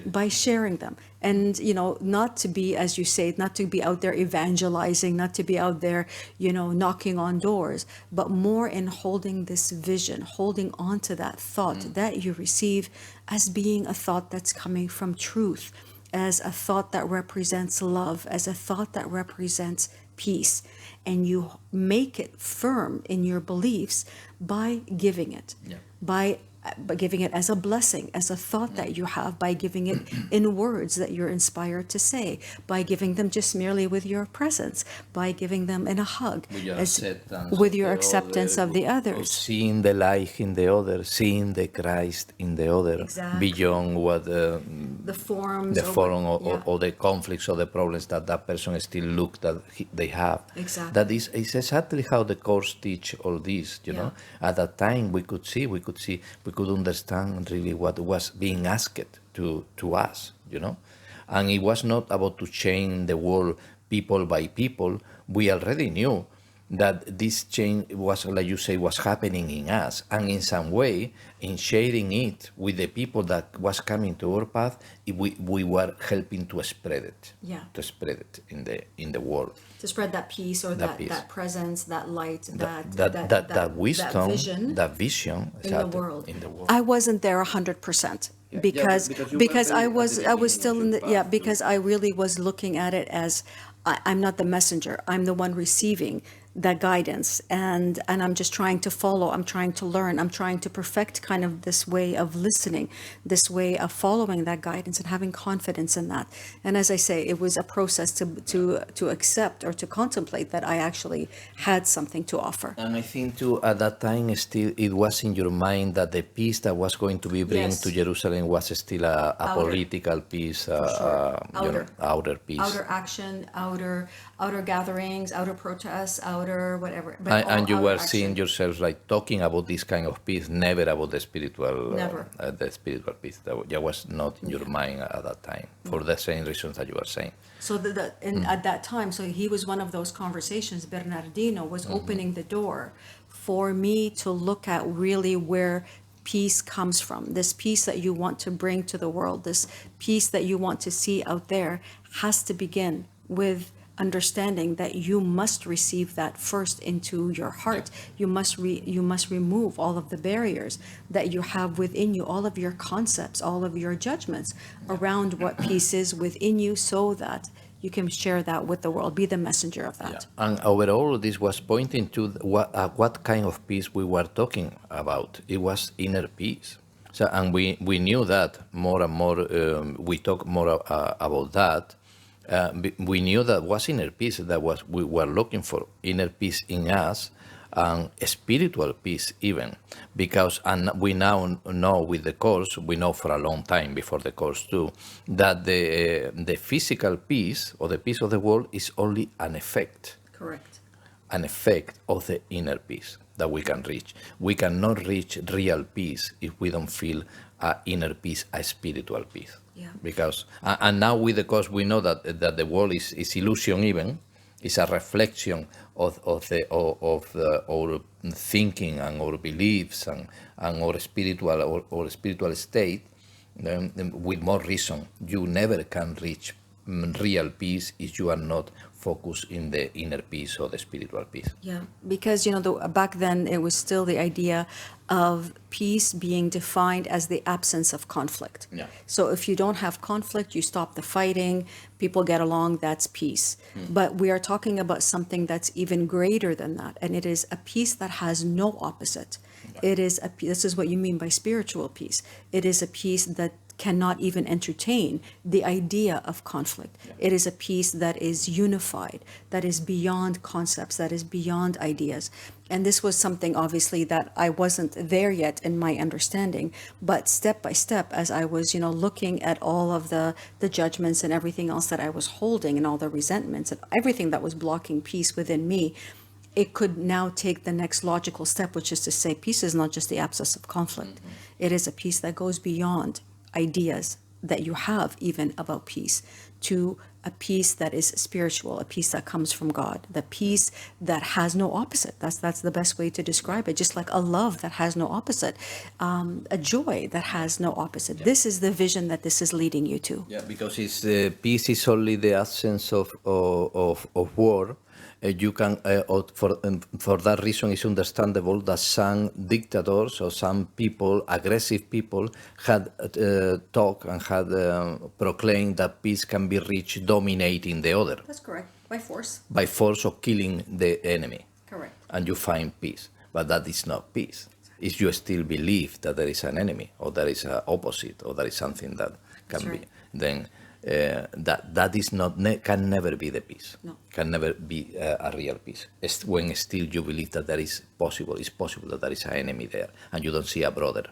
by sharing them. And, not to be, as you say, not to be out there evangelizing, not to be out there, knocking on doors, but more in holding this vision, holding on to that thought that you receive as being a thought that's coming from truth, as a thought that represents love, as a thought that represents peace. And you make it firm in your beliefs by giving it. Yeah. By by giving it as a blessing, as a thought that you have, by giving it in words that you're inspired to say, by giving them just merely with your presence, by giving them in a hug, With your as, acceptance with of your the acceptance other, of the of others. seeing the light in the other, seeing the Christ in the other, Exactly. beyond what The forms, the or forum what, yeah, or the conflicts or the problems that that person still look that they have. Exactly. That is exactly how the course teach all this. You Yeah. know, at that time we could understand really what was being asked to us. You know, and it was not about to change the world people by people. We already knew that this change was, like you say, was happening in us, and in some way, in sharing it with the people that was coming to our path, we were helping to spread it, Yeah. to spread it in the world. To spread that peace, or That peace. that presence, that light, That wisdom, vision that vision in the exactly, world. in the world. I wasn't there 100%, Yeah, because because you were because very I at the was beginning still of in your the, yeah, path, because I really was looking at it as I'm not the messenger. I'm the one receiving that guidance, and I'm just trying to follow. I'm trying to learn. I'm trying to perfect kind of this way of listening, this way of following that guidance and having confidence in that. And as I say, it was a process to accept or to contemplate that I actually had something to offer. And I think too, at that time, still it was in your mind that the peace that was going to be bring Yes. to Jerusalem was still a Outer. political peace, Sure. outer peace. Outer action, outer gatherings, outer protests, outer whatever. But And you outer were action. seeing yourself like talking about this kind of peace, never about the spiritual, Never. The spiritual peace. That was not in your mind at that time, for the same reasons that you were saying. So at that time, so he was one of those conversations. Bernardino was opening the door for me to look at really where peace comes from. This peace that you want to bring to the world, this peace that you want to see out there, has to begin with understanding that you must receive that first into your heart. You must remove all of the barriers that you have within you, all of your concepts, all of your judgments around what peace is within you, so that you can share that with the world, be the messenger of that. Yeah. And overall, this was pointing to what kind of peace we were talking about. It was inner peace. So, and we knew that more and more. We talk more about that. We knew that was inner peace that was we were looking for, inner peace in us, and spiritual peace even, because and we now know with the course, we know for a long time before the course too, that the physical peace or the peace of the world is only an effect of the inner peace that we can reach. We cannot reach real peace if we don't feel inner peace, a spiritual peace. Yeah. Because and now with the course we know that the world is illusion even. It's a reflection of our thinking and our beliefs and our spiritual state. With more reason, you never can reach real peace if you are not focused in the inner peace or the spiritual peace. Yeah, because back then it was still the idea of peace being defined as the absence of conflict. Yeah. So if you don't have conflict, you stop the fighting, people get along, that's peace. But we are talking about something that's even greater than that, and it is a peace that has no opposite. This is what you mean by spiritual peace. It is a peace that cannot even entertain the idea of conflict. It is a peace that is unified, that is beyond concepts, that is beyond ideas. And this was something obviously that I wasn't there yet in my understanding, but step by step, as I was, looking at all of the judgments and everything else that I was holding, and all the resentments and everything that was blocking peace within me, it could now take the next logical step, which is to say peace is not just the absence of conflict. It is a peace that goes beyond ideas that you have even about peace, to a peace that is spiritual, a peace that comes from God, the peace that has no opposite. That's the best way to describe it. Just like a love that has no opposite, a joy that has no opposite. This is the vision that this is leading you to. Yeah, because it's peace is only the absence of war. You can, for that reason, it's understandable that some dictators or some people, aggressive people, had talked and had proclaimed that peace can be reached dominating the other. That's correct. By force. By force of killing the enemy. Correct. And you find peace. But that is not peace. if you still believe that there is an enemy, or there is an opposite, or there is something that can That's be, right. then that is not can never be the peace. No. Can never be a real peace. It's when still you believe that there is possible. It's possible that there is an enemy there, and you don't see a brother,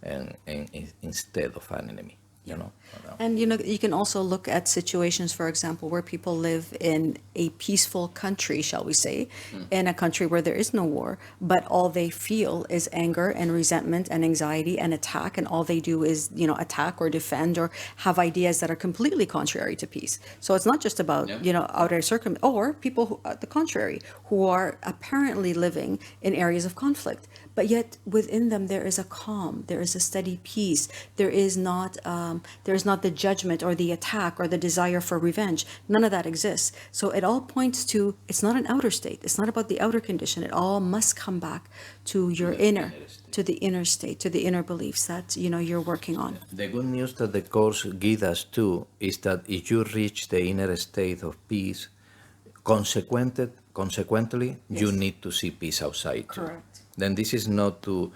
and instead of an enemy. You know. And you can also look at situations, for example, where people live in a peaceful country, shall we say, in a country where there is no war, but all they feel is anger and resentment and anxiety and attack, and all they do is, attack or defend or have ideas that are completely contrary to peace. So it's not just about, outer or people who, the contrary, who are apparently living in areas of conflict, but yet within them there is a calm, there is a steady peace, there is not the judgment or the attack or the desire for revenge. None of that exists. So it all points to, it's not an outer state. It's not about the outer condition. It all must come back to your inner, to the inner state, to the inner beliefs that, you're working on. The good news that the Course gives us too is that if you reach the inner state of peace, consequently, you need to see peace outside too. Correct. Then this is not to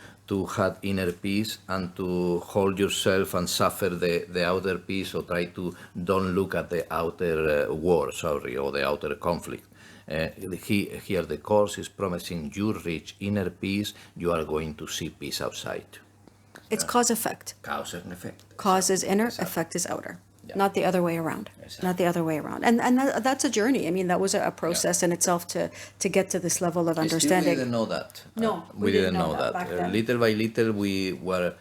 have inner peace and to hold yourself and suffer the outer peace, or try to don't look at the outer war, or the outer conflict. Here the Course is promising you reach inner peace, you are going to see peace outside. It's cause-effect. Cause and effect. Cause is inner, effect is outer. Yeah. Not the other way around. Exactly. Not the other way around. And that's a journey. I mean, that was a process in itself to get to this level of understanding. We didn't know that. No, we didn't know that. back then. Little by little, we were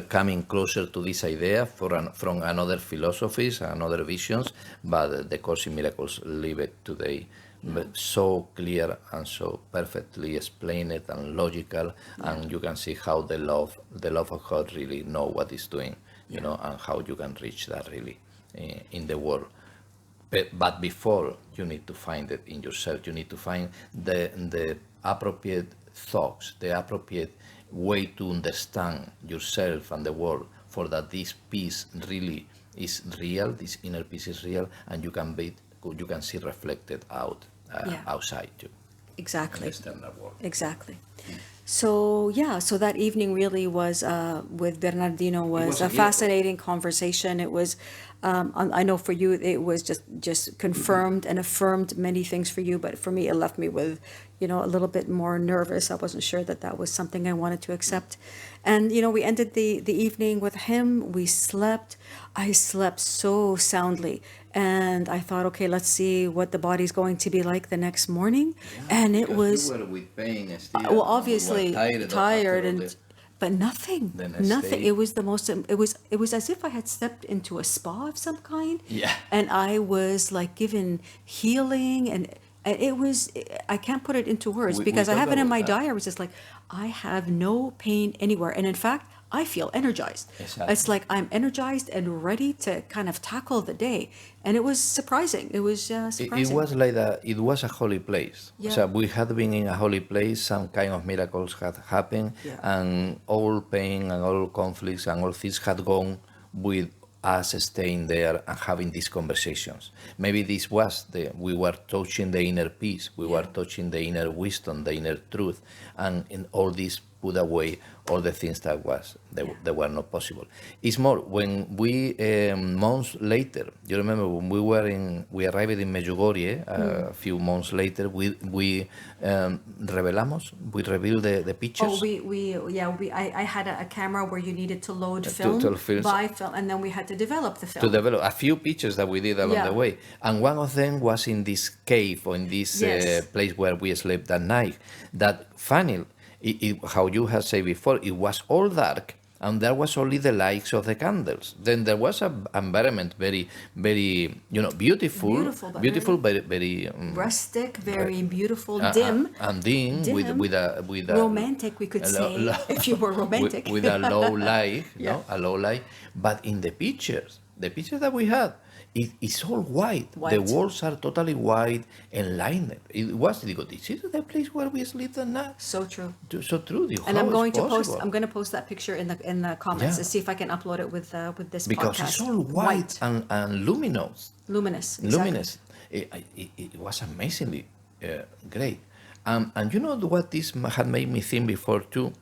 coming closer to this idea from another philosophies, another visions, but the Course in Miracles leave it today. But so clear and so perfectly explained and logical, and you can see how the love of God really know what it's doing, and how you can reach that really in the world. But before, you need to find it in yourself. You need to find the appropriate thoughts, the appropriate way to understand yourself and the world, for that this peace really is real, this inner peace is real, and you can see reflected outside too. Exactly. In the external world. Exactly. So that evening really was with Bernardino was a fascinating conversation. It was, I know for you it was just confirmed and affirmed many things for you, but for me it left me with, a little bit more nervous. I wasn't sure that was something I wanted to accept. And we ended the evening with him. We slept. I slept so soundly. And I thought, okay, let's see what the body's going to be like the next morning. And it was, you were with pain still, well, obviously tired but nothing. It was the most. It was as if I had stepped into a spa of some kind. Yeah. And I was like given healing, and it was. I can't put it into words because I have it in my diary. It was just like I have no pain anywhere, and in fact, I feel energized. Exactly. It's like I'm energized and ready to kind of tackle the day. And it was surprising. It was surprising. It was like it was a holy place. Yeah. So we had been in a holy place, some kind of miracles had happened, and all pain and all conflicts and all things had gone with us staying there and having these conversations. Maybe this was we were touching the inner peace, we were touching the inner wisdom, the inner truth, and in all this put away all the things that were not possible. It's more when we months later. You remember when we arrived in Medjugorje a few months later. We revealed the pictures. I had a camera where you needed to load film, buy film, and then we had to develop the film. To develop a few pictures that we did along the way, and one of them was in this cave or in this place where we slept that night. That funny. How you have said before, it was all dark and there was only the lights of the candles. Then there was an environment very, very, beautiful, but very rustic, very beautiful, dim, and dim. With a romantic, we could say, if you were romantic, with a low light, a low light. But in the pictures that we had, it's all white. The walls are totally white and lined. It was this is the place where we sleep at night. So true. So true. And I'm going to post that picture in the comments to see if I can upload it with this because podcast. It's all white. And luminous. Luminous. Exactly. Luminous. It was amazingly great. And you know what this had made me think before too?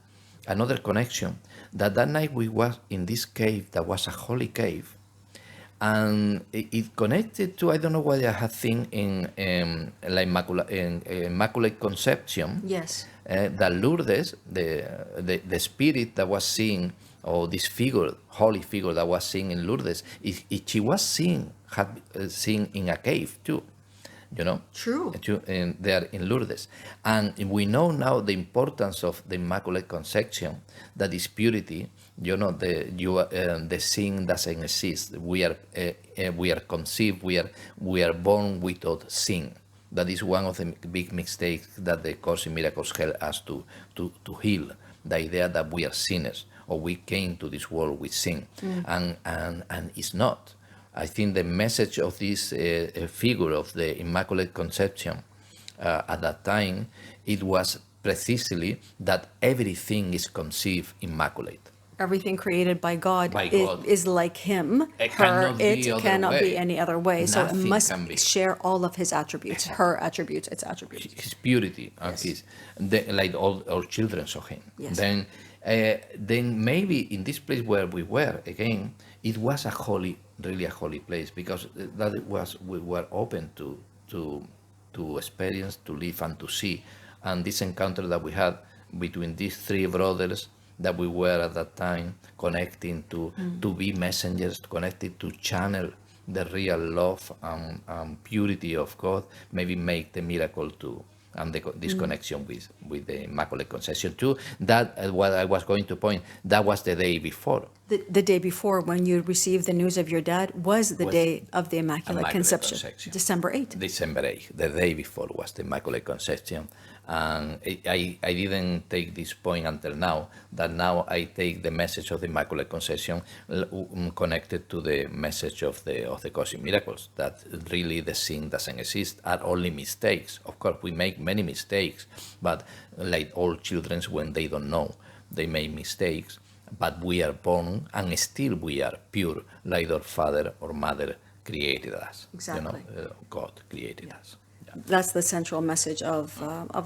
another connection, that night we were in this cave that was a holy cave, and it connected to, I don't know why I had seen in Immaculate Conception. Yes. That Lourdes, the spirit that was seen, or this figure, holy figure that was seen in Lourdes, she was seen, had seen in a cave too, you know. True. There in Lourdes, and we know now the importance of the Immaculate Conception, that is purity. You know, the sin doesn't exist. We are conceived. We are born without sin. That is one of the big mistakes that the Course in Miracles help us to heal. The idea that we are sinners, or we came to this world with sin, and it's not. I think the message of this figure of the Immaculate Conception at that time, it was precisely that everything is conceived immaculate. Everything created by God, God. is like him. It Her, cannot be it other cannot way. be any other way. So it Nothing must can be. share all of his attributes, her attributes, its attributes. His purity, and his, like all children of him. Yes. Then maybe in this place where we were again, it was really a holy place, because we were open to experience, to live, and to see. And this encounter that we had between these three brothers that we were at that time connecting to be messengers, connected to channel the real love and purity of God, maybe make the miracle too, and this connection with the Immaculate Conception too. That what I was going to point. That was the day before. The day before, when you received the news of your dad, was the day of the Immaculate Conception, December 8th. December 8th, the day before was the Immaculate Conception. And I didn't take this point until now, that now I take the message of the Immaculate Conception connected to the message of the Course in Miracles, that really the sin doesn't exist, are only mistakes. Of course, we make many mistakes, but like all children, when they don't know, they make mistakes, but we are born and still we are pure, like our father or mother created us. Exactly. God created us. That's the central message of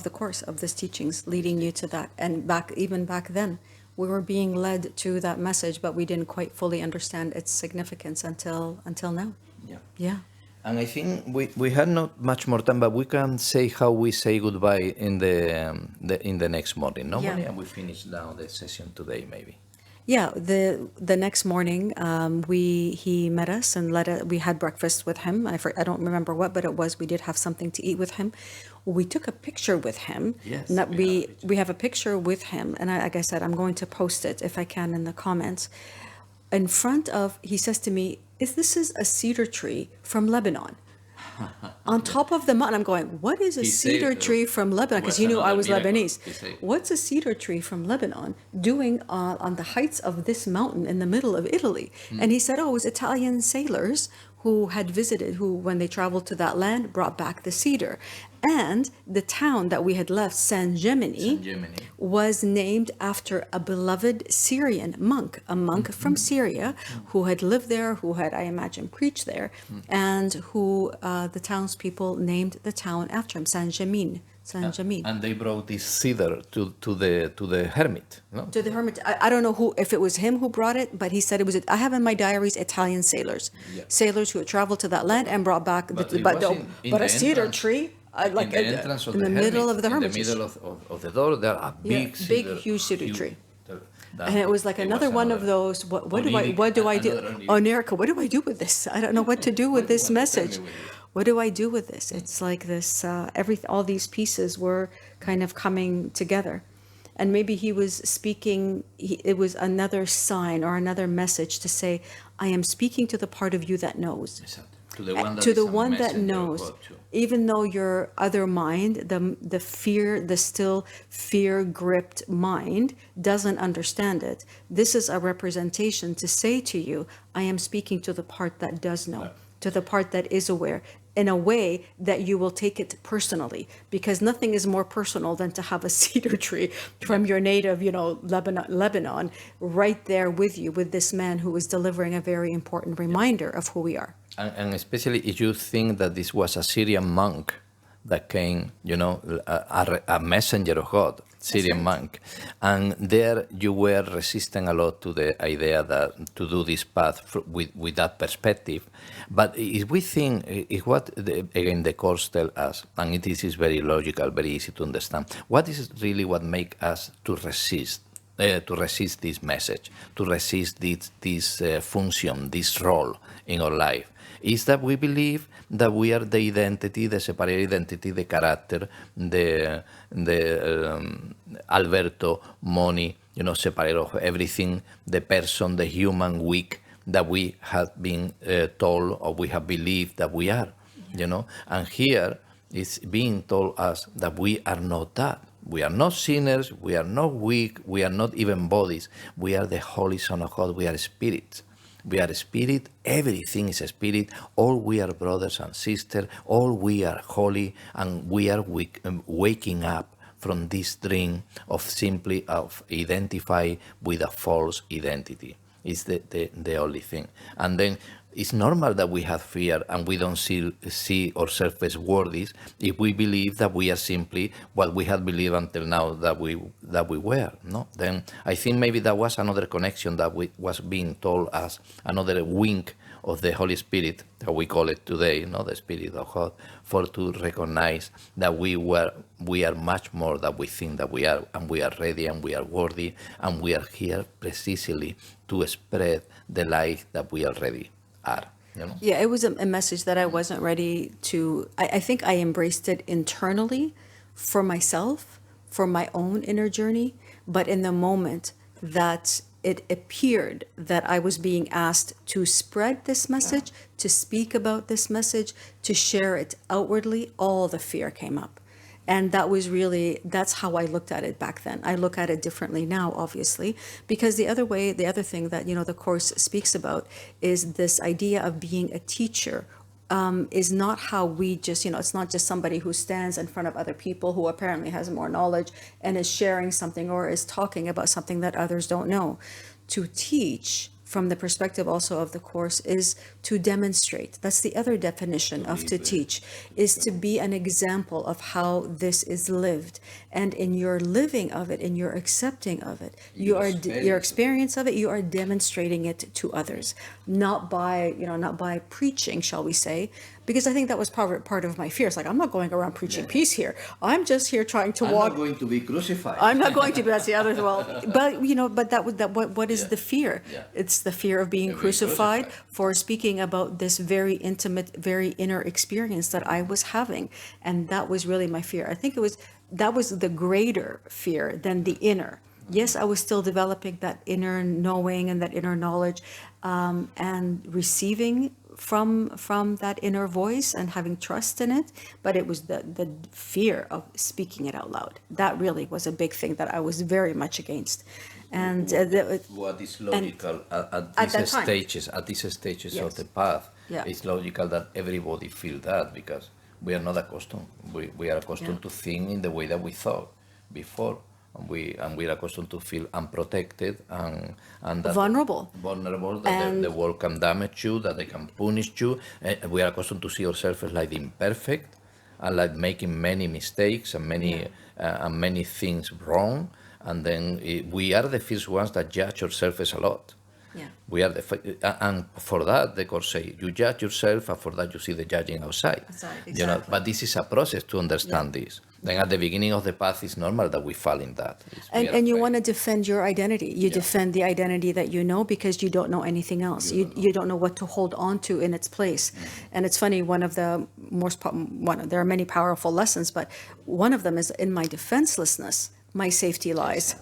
the course, of this teachings, leading you to that. And even back then, we were being led to that message, but we didn't quite fully understand its significance until now. Yeah. And I think we had not much more time, but we can say how we say goodbye in the next morning, no? Yeah. And we finish now the session today, maybe. Yeah, the next morning, he met us and we had breakfast with him. I don't remember what, but it was, we did have something to eat with him. We took a picture with him. Yes, We have a picture with him, and like I said, I'm going to post it if I can in the comments. In front of, he says to me, this is a cedar tree from Lebanon. On top of the mountain, I'm going, what is a cedar tree from Lebanon? Because he knew I was Lebanese. What's a cedar tree from Lebanon doing on the heights of this mountain in the middle of Italy? And he said, it was Italian sailors who had visited, who, when they traveled to that land, brought back the cedar. And the town that we had left, San Gemini, was named after a beloved Syrian monk, a monk from Syria who had lived there, who had, I imagine, preached there, and who the townspeople named the town after him, San Gemini. And they brought this cedar to the hermit, no? To the hermit. I don't know if it was him who brought it, but he said it was. I have in my diaries Italian sailors, sailors who had traveled to that land and brought back a cedar tree. Like in the middle of the hermitage. In the middle of the door, there are huge cedar tree. And it was like another one of those. What do I do? Oh, Nerica, what do I do with this? I don't know what to do with this message. What do I do with this? It's like this. All these pieces were kind of coming together, and maybe he was speaking. It was another sign or another message to say, "I am speaking to the part of you that knows." To the one that knows, even though your other mind, the still fear-gripped mind, doesn't understand it. This is a representation to say to you, I am speaking to the part that does know, to the part that is aware, in a way that you will take it personally, because nothing is more personal than to have a cedar tree from your native, Lebanon, right there with you, with this man who is delivering a very important reminder of who we are. And especially if you think that this was a Syrian monk that came, a messenger of God, Syrian monk. And there you were resisting a lot to the idea that to do this path with that perspective. But if we think, is what, again, the Course tells us, and it is very logical, very easy to understand, what is really what makes us to resist this message, to resist this function, this role in our life, is that we believe that we are the identity, the separate identity, the character, the Alberto, money, separate of everything, the person, the human weak that we have been told or we have believed that we are, And here it's being told us that we are not that. We are not sinners, we are not weak, we are not even bodies. We are the Holy Son of God, we are spirits. We are spirit, everything is spirit, all we are brothers and sisters, all we are holy, and we are waking up from this dream of simply of identify with a false identity. It's the only thing. And then it's normal that we have fear and we don't see ourselves as worthy if we believe that we are simply what we had believed until now that we were. No, then I think maybe that was another connection that was being told as another wink of the Holy Spirit, that we call it today, the Spirit of God, for to recognize that we are much more than we think that we are, and we are ready, and we are worthy, and we are here precisely to spread the light that we already are. Yeah, it was a message that I wasn't ready to. I think I embraced it internally for myself, for my own inner journey, but in the moment that it appeared that I was being asked to spread this message, to speak about this message, to share it outwardly, all the fear came up. And that's how I looked at it back then. I look at it differently now, obviously, because the other thing that, the Course speaks about is this idea of being a teacher. Is not how we just, it's not just somebody who stands in front of other people who apparently has more knowledge and is sharing something or is talking about something that others don't know. To teach, from the perspective also of the Course, is to demonstrate. That's the other definition of to teach, is to be an example of how this is lived. And in your living of it, in your accepting of it, your experience of it, you are demonstrating it to others, not by preaching, shall we say, because I think that was part of my fear. It's like, I'm not going around preaching peace here. I'm just here trying to walk. I'm not going to be crucified. I'm not going to be, that's the other, but what is the fear? Yeah. It's the fear of being crucified for speaking about this very intimate, very inner experience that I was having. And that was really my fear. I think that was the greater fear than the inner. Yes, I was still developing that inner knowing and that inner knowledge, and receiving from that inner voice and having trust in it, but it was the fear of speaking it out loud. That really was a big thing that I was very much against. And what is logical at these stages Yes. of the path, Yeah. it's logical that everybody feel that, because we are not accustomed. We are accustomed to think in the way that we thought before. And we are accustomed to feel unprotected and that vulnerable. That the world can damage you, that they can punish you. We are accustomed to see ourselves as like imperfect and like making many mistakes and many things wrong. And then we are the first ones that judge ourselves as a lot. Yeah. We are and for that the Course say you judge yourself, and for that you see the judging outside. Exactly. But this is a process to understand this. Then at the beginning of the path, it's normal that we fall in that. And you want to defend your identity. You defend the identity that you know, because you don't know anything else. You don't know what to hold on to in its place. And it's funny, there are many powerful lessons, but one of them is, in my defenselessness, my safety lies.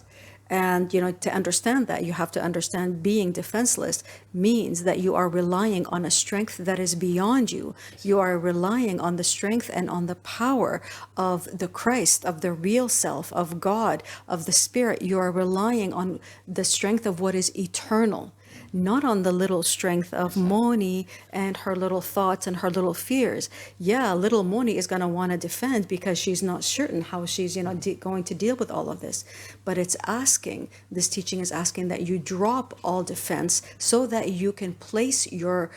And, to understand that, you have to understand being defenseless means that you are relying on a strength that is beyond you. You are relying on the strength and on the power of the Christ, of the real self, of God, of the Spirit. You are relying on the strength of what is eternal. not on the little strength of Moni and her little thoughts and her little fears. Yeah, little Moni is going to want to defend because she's not certain how she's, going to deal with all of this. But it's asking, this teaching is asking that you drop all defense so that you can place your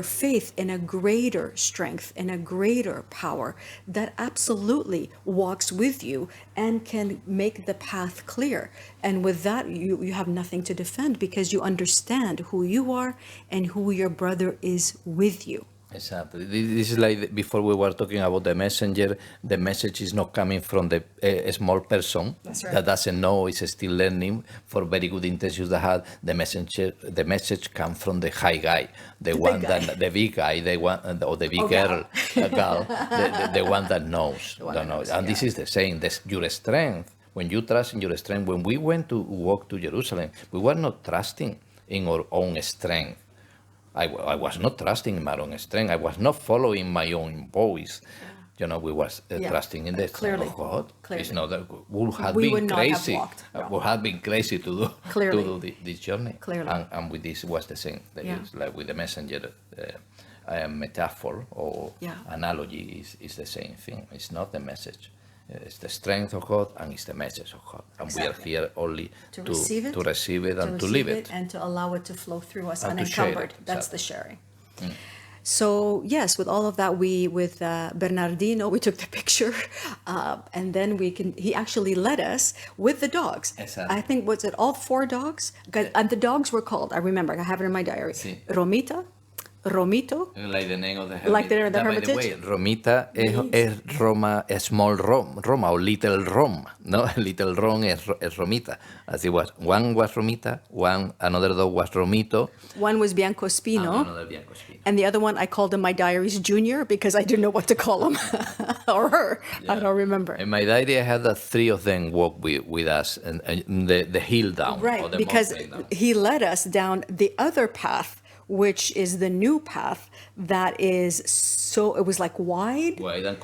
faith in a greater strength, in a greater power that absolutely walks with you and can make the path clear. And with that, you have nothing to defend because you understand who you are and who your brother is with you. Exactly. This is like before we were talking about the messenger. The message is not coming from the small person that doesn't know, is still learning for very good intentions that had the messenger. The message comes from the high guy, the one that the big guy, the one or the big girl, the one that knows. And this is the same. Your strength. When you trust in your strength. When we went to walk to Jerusalem, we were not trusting in our own strength. I was not trusting in my own strength. I was not following my own voice. We was trusting in the strength of God. Clearly. It's not that we would have been crazy to do this journey. Clearly. And with this was the same. It's like with the messenger metaphor or analogy is the same thing. It's not the message. It's the strength of God and it's the message of God. And we are here only to receive it and to live it. And to allow it to flow through us and unencumbered. That's the sharing. So yes, with all of that, with Bernardino, we took the picture, and then he actually led us with the dogs. Exactly. I think, was it all 4 dogs? And the dogs were called, I remember, I have it in my diary, Romito, like the name of the hermit. Like the name of the hermitage. By the way, Romita es Roma, a small Roma or little Rome. No, little Rome is Romita. As it was. One was Romita, another dog was Romito. One was Bianco Spino. And the other one, I called him my diary's Junior because I didn't know what to call him or her. Yeah. I don't remember. In my diary, I had 3 of them walk with us and the hill down. Right, because he led us down the other path, which is the new path that is it was like wide and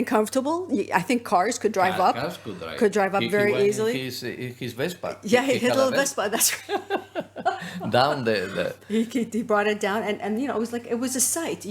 comfortable. I think cars could drive up. Cars could drive up very easily. His Vespa. Yeah, his little Vespa. That's right. Down the he brought it down, and it was a sight.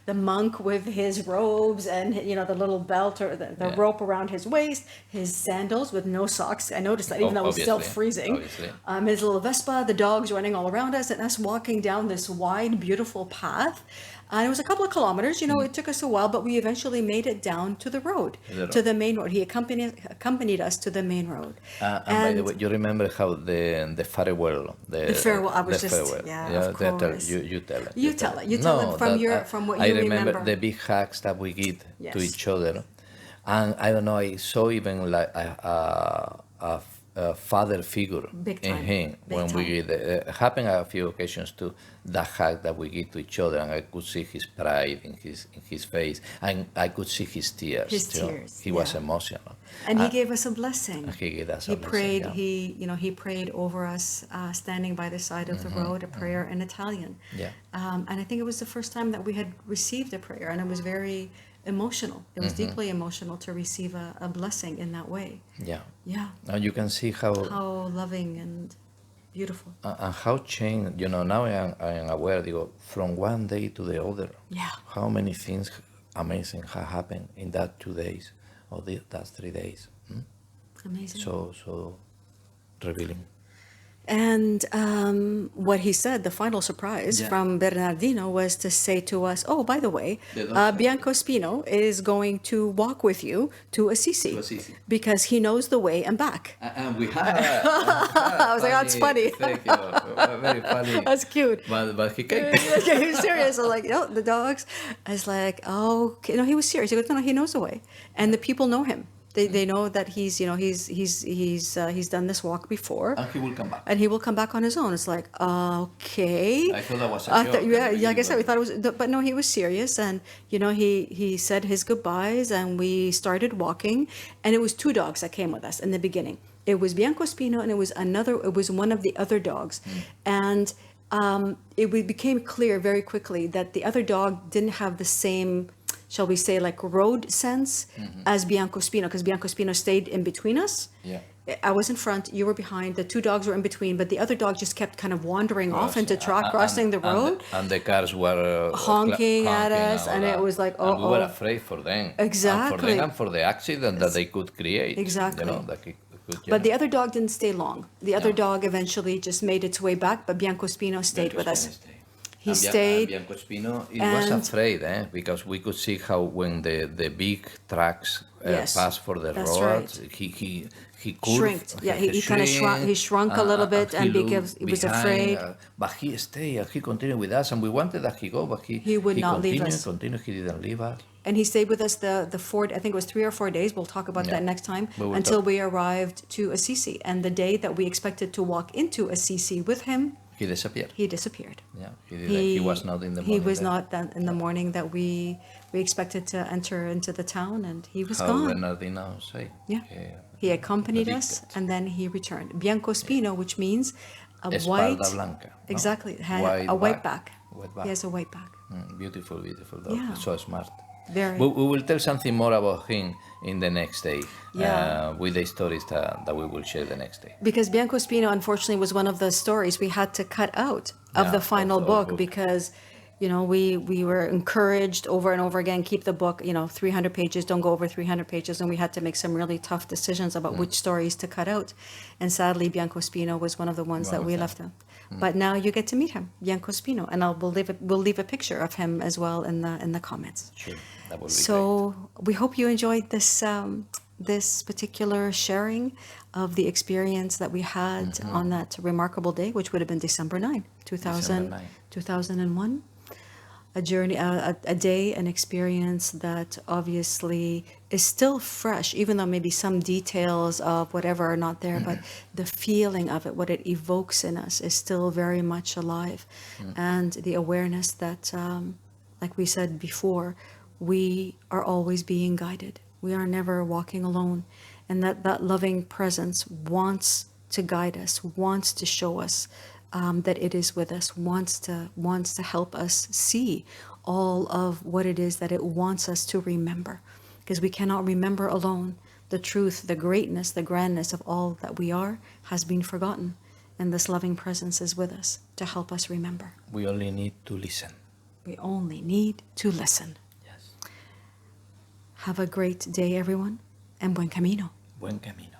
The monk with his robes and the little belt or the rope around his waist, his sandals with no socks. I noticed that even though it was still freezing. His little Vespa, the dogs running all around us, and us walking down this wide, beautiful path. And it was a couple of kilometers. It took us a while, but we eventually made it down to the road, to the main road. He accompanied us to the main road. And by the way, you remember how the farewell, the farewell. I was just farewell. Of course. You tell it. You tell it. You tell it from what you remember. I remember the big hugs that we give to each other, and I don't know. I saw even like a father figure in him when we give it happened a few occasions too. That hug that we give to each other, and I could see his pride in his face, and I could see his tears. He was emotional, and he gave us a blessing. He gave us a blessing. He prayed over us, standing by the side of the road, a prayer in Italian. And I think it was the first time that we had received a prayer, and it was very emotional. It was deeply emotional to receive a blessing in that way. Yeah. And you can see how loving and beautiful. And how changed, now I am aware, from one day to the other. Yeah. How many things amazing have happened in that 2 days or that 3 days. Amazing. So revealing. And what he said, the final surprise from Bernardino was to say to us, oh, by the way, Bianco Spino is going to walk with you to Assisi because he knows the way and back. And we have. I was like, that's funny. Thank you. Very funny. That's cute. But he came. He was serious. I was like, the dogs. I was like, oh, okay. No, he was serious. He goes, no, he knows the way. And the people know him. They know that he's done this walk before. And he will come back. And he will come back on his own. It's like, okay. I thought that was a joke. Like I said, we thought it was, but no, he was serious. And, he said his goodbyes and we started walking. And it was 2 dogs that came with us in the beginning. It was Bianco Spino and it was one of the other dogs. And it became clear very quickly that the other dog didn't have the same, shall we say, like road sense as Bianco Spino, because Bianco Spino stayed in between us. I was in front, you were behind, the two dogs were in between, but the other dog just kept kind of wandering off into crossing the road. And the cars were Honking at us, and it was like, and we were oh. afraid for them. Exactly. And for the accident that they could create. Exactly. You know, that could But the other dog didn't stay long. The other dog eventually just made its way back, but Biancospino stayed with us. He stayed. Biancospino, he was afraid, because we could see how when the big trucks passed for the road, right. he could Shrinked. Yeah, he kind of shrunk a little bit, and because he was afraid. But he stayed and he continued with us, and we wanted that he go, but he would not leave us. He didn't leave us. And he stayed with us the I think it was 3 or 4 days. We'll talk about that next time, until we arrived to Assisi. And the day that we expected to walk into Assisi with him, he disappeared. Yeah, he was not in the morning. He was not in the morning that we expected to enter into the town, and he was gone. Bernardino say. Yeah. He accompanied us, and then he returned. Biancospino, which means a white. Blanca. No? Exactly. Had a white back. He has a white back. Beautiful dog. Yeah. So smart. Very. We will tell something more about him in the next day, with the stories that we will share the next day. Because Biancospino, unfortunately, was one of the stories we had to cut out of the final book, because, we were encouraged over and over again, keep the book, 300 pages, don't go over 300 pages. And we had to make some really tough decisions about which stories to cut out. And sadly, Biancospino was one of the ones that we left out. But now you get to meet him, Biancospino, and we'll leave a picture of him as well in the comments. Sure, that will be so great. We hope you enjoyed this particular sharing of the experience that we had on that remarkable day, which would have been December 9, 2001. A journey, a day, an experience that obviously is still fresh, even though maybe some details of whatever are not there, but the feeling of it, what it evokes in us, is still very much alive. And the awareness that, like we said before, we are always being guided. We are never walking alone. And that loving presence wants to guide us, wants to show us that it is with us, wants to help us see all of what it is that it wants us to remember, because we cannot remember alone. The truth, the greatness, the grandness of all that we are has been forgotten, and this loving presence is with us to help us remember. We only need to listen. We only need to listen. Yes. Have a great day, everyone, and buen camino. Buen camino.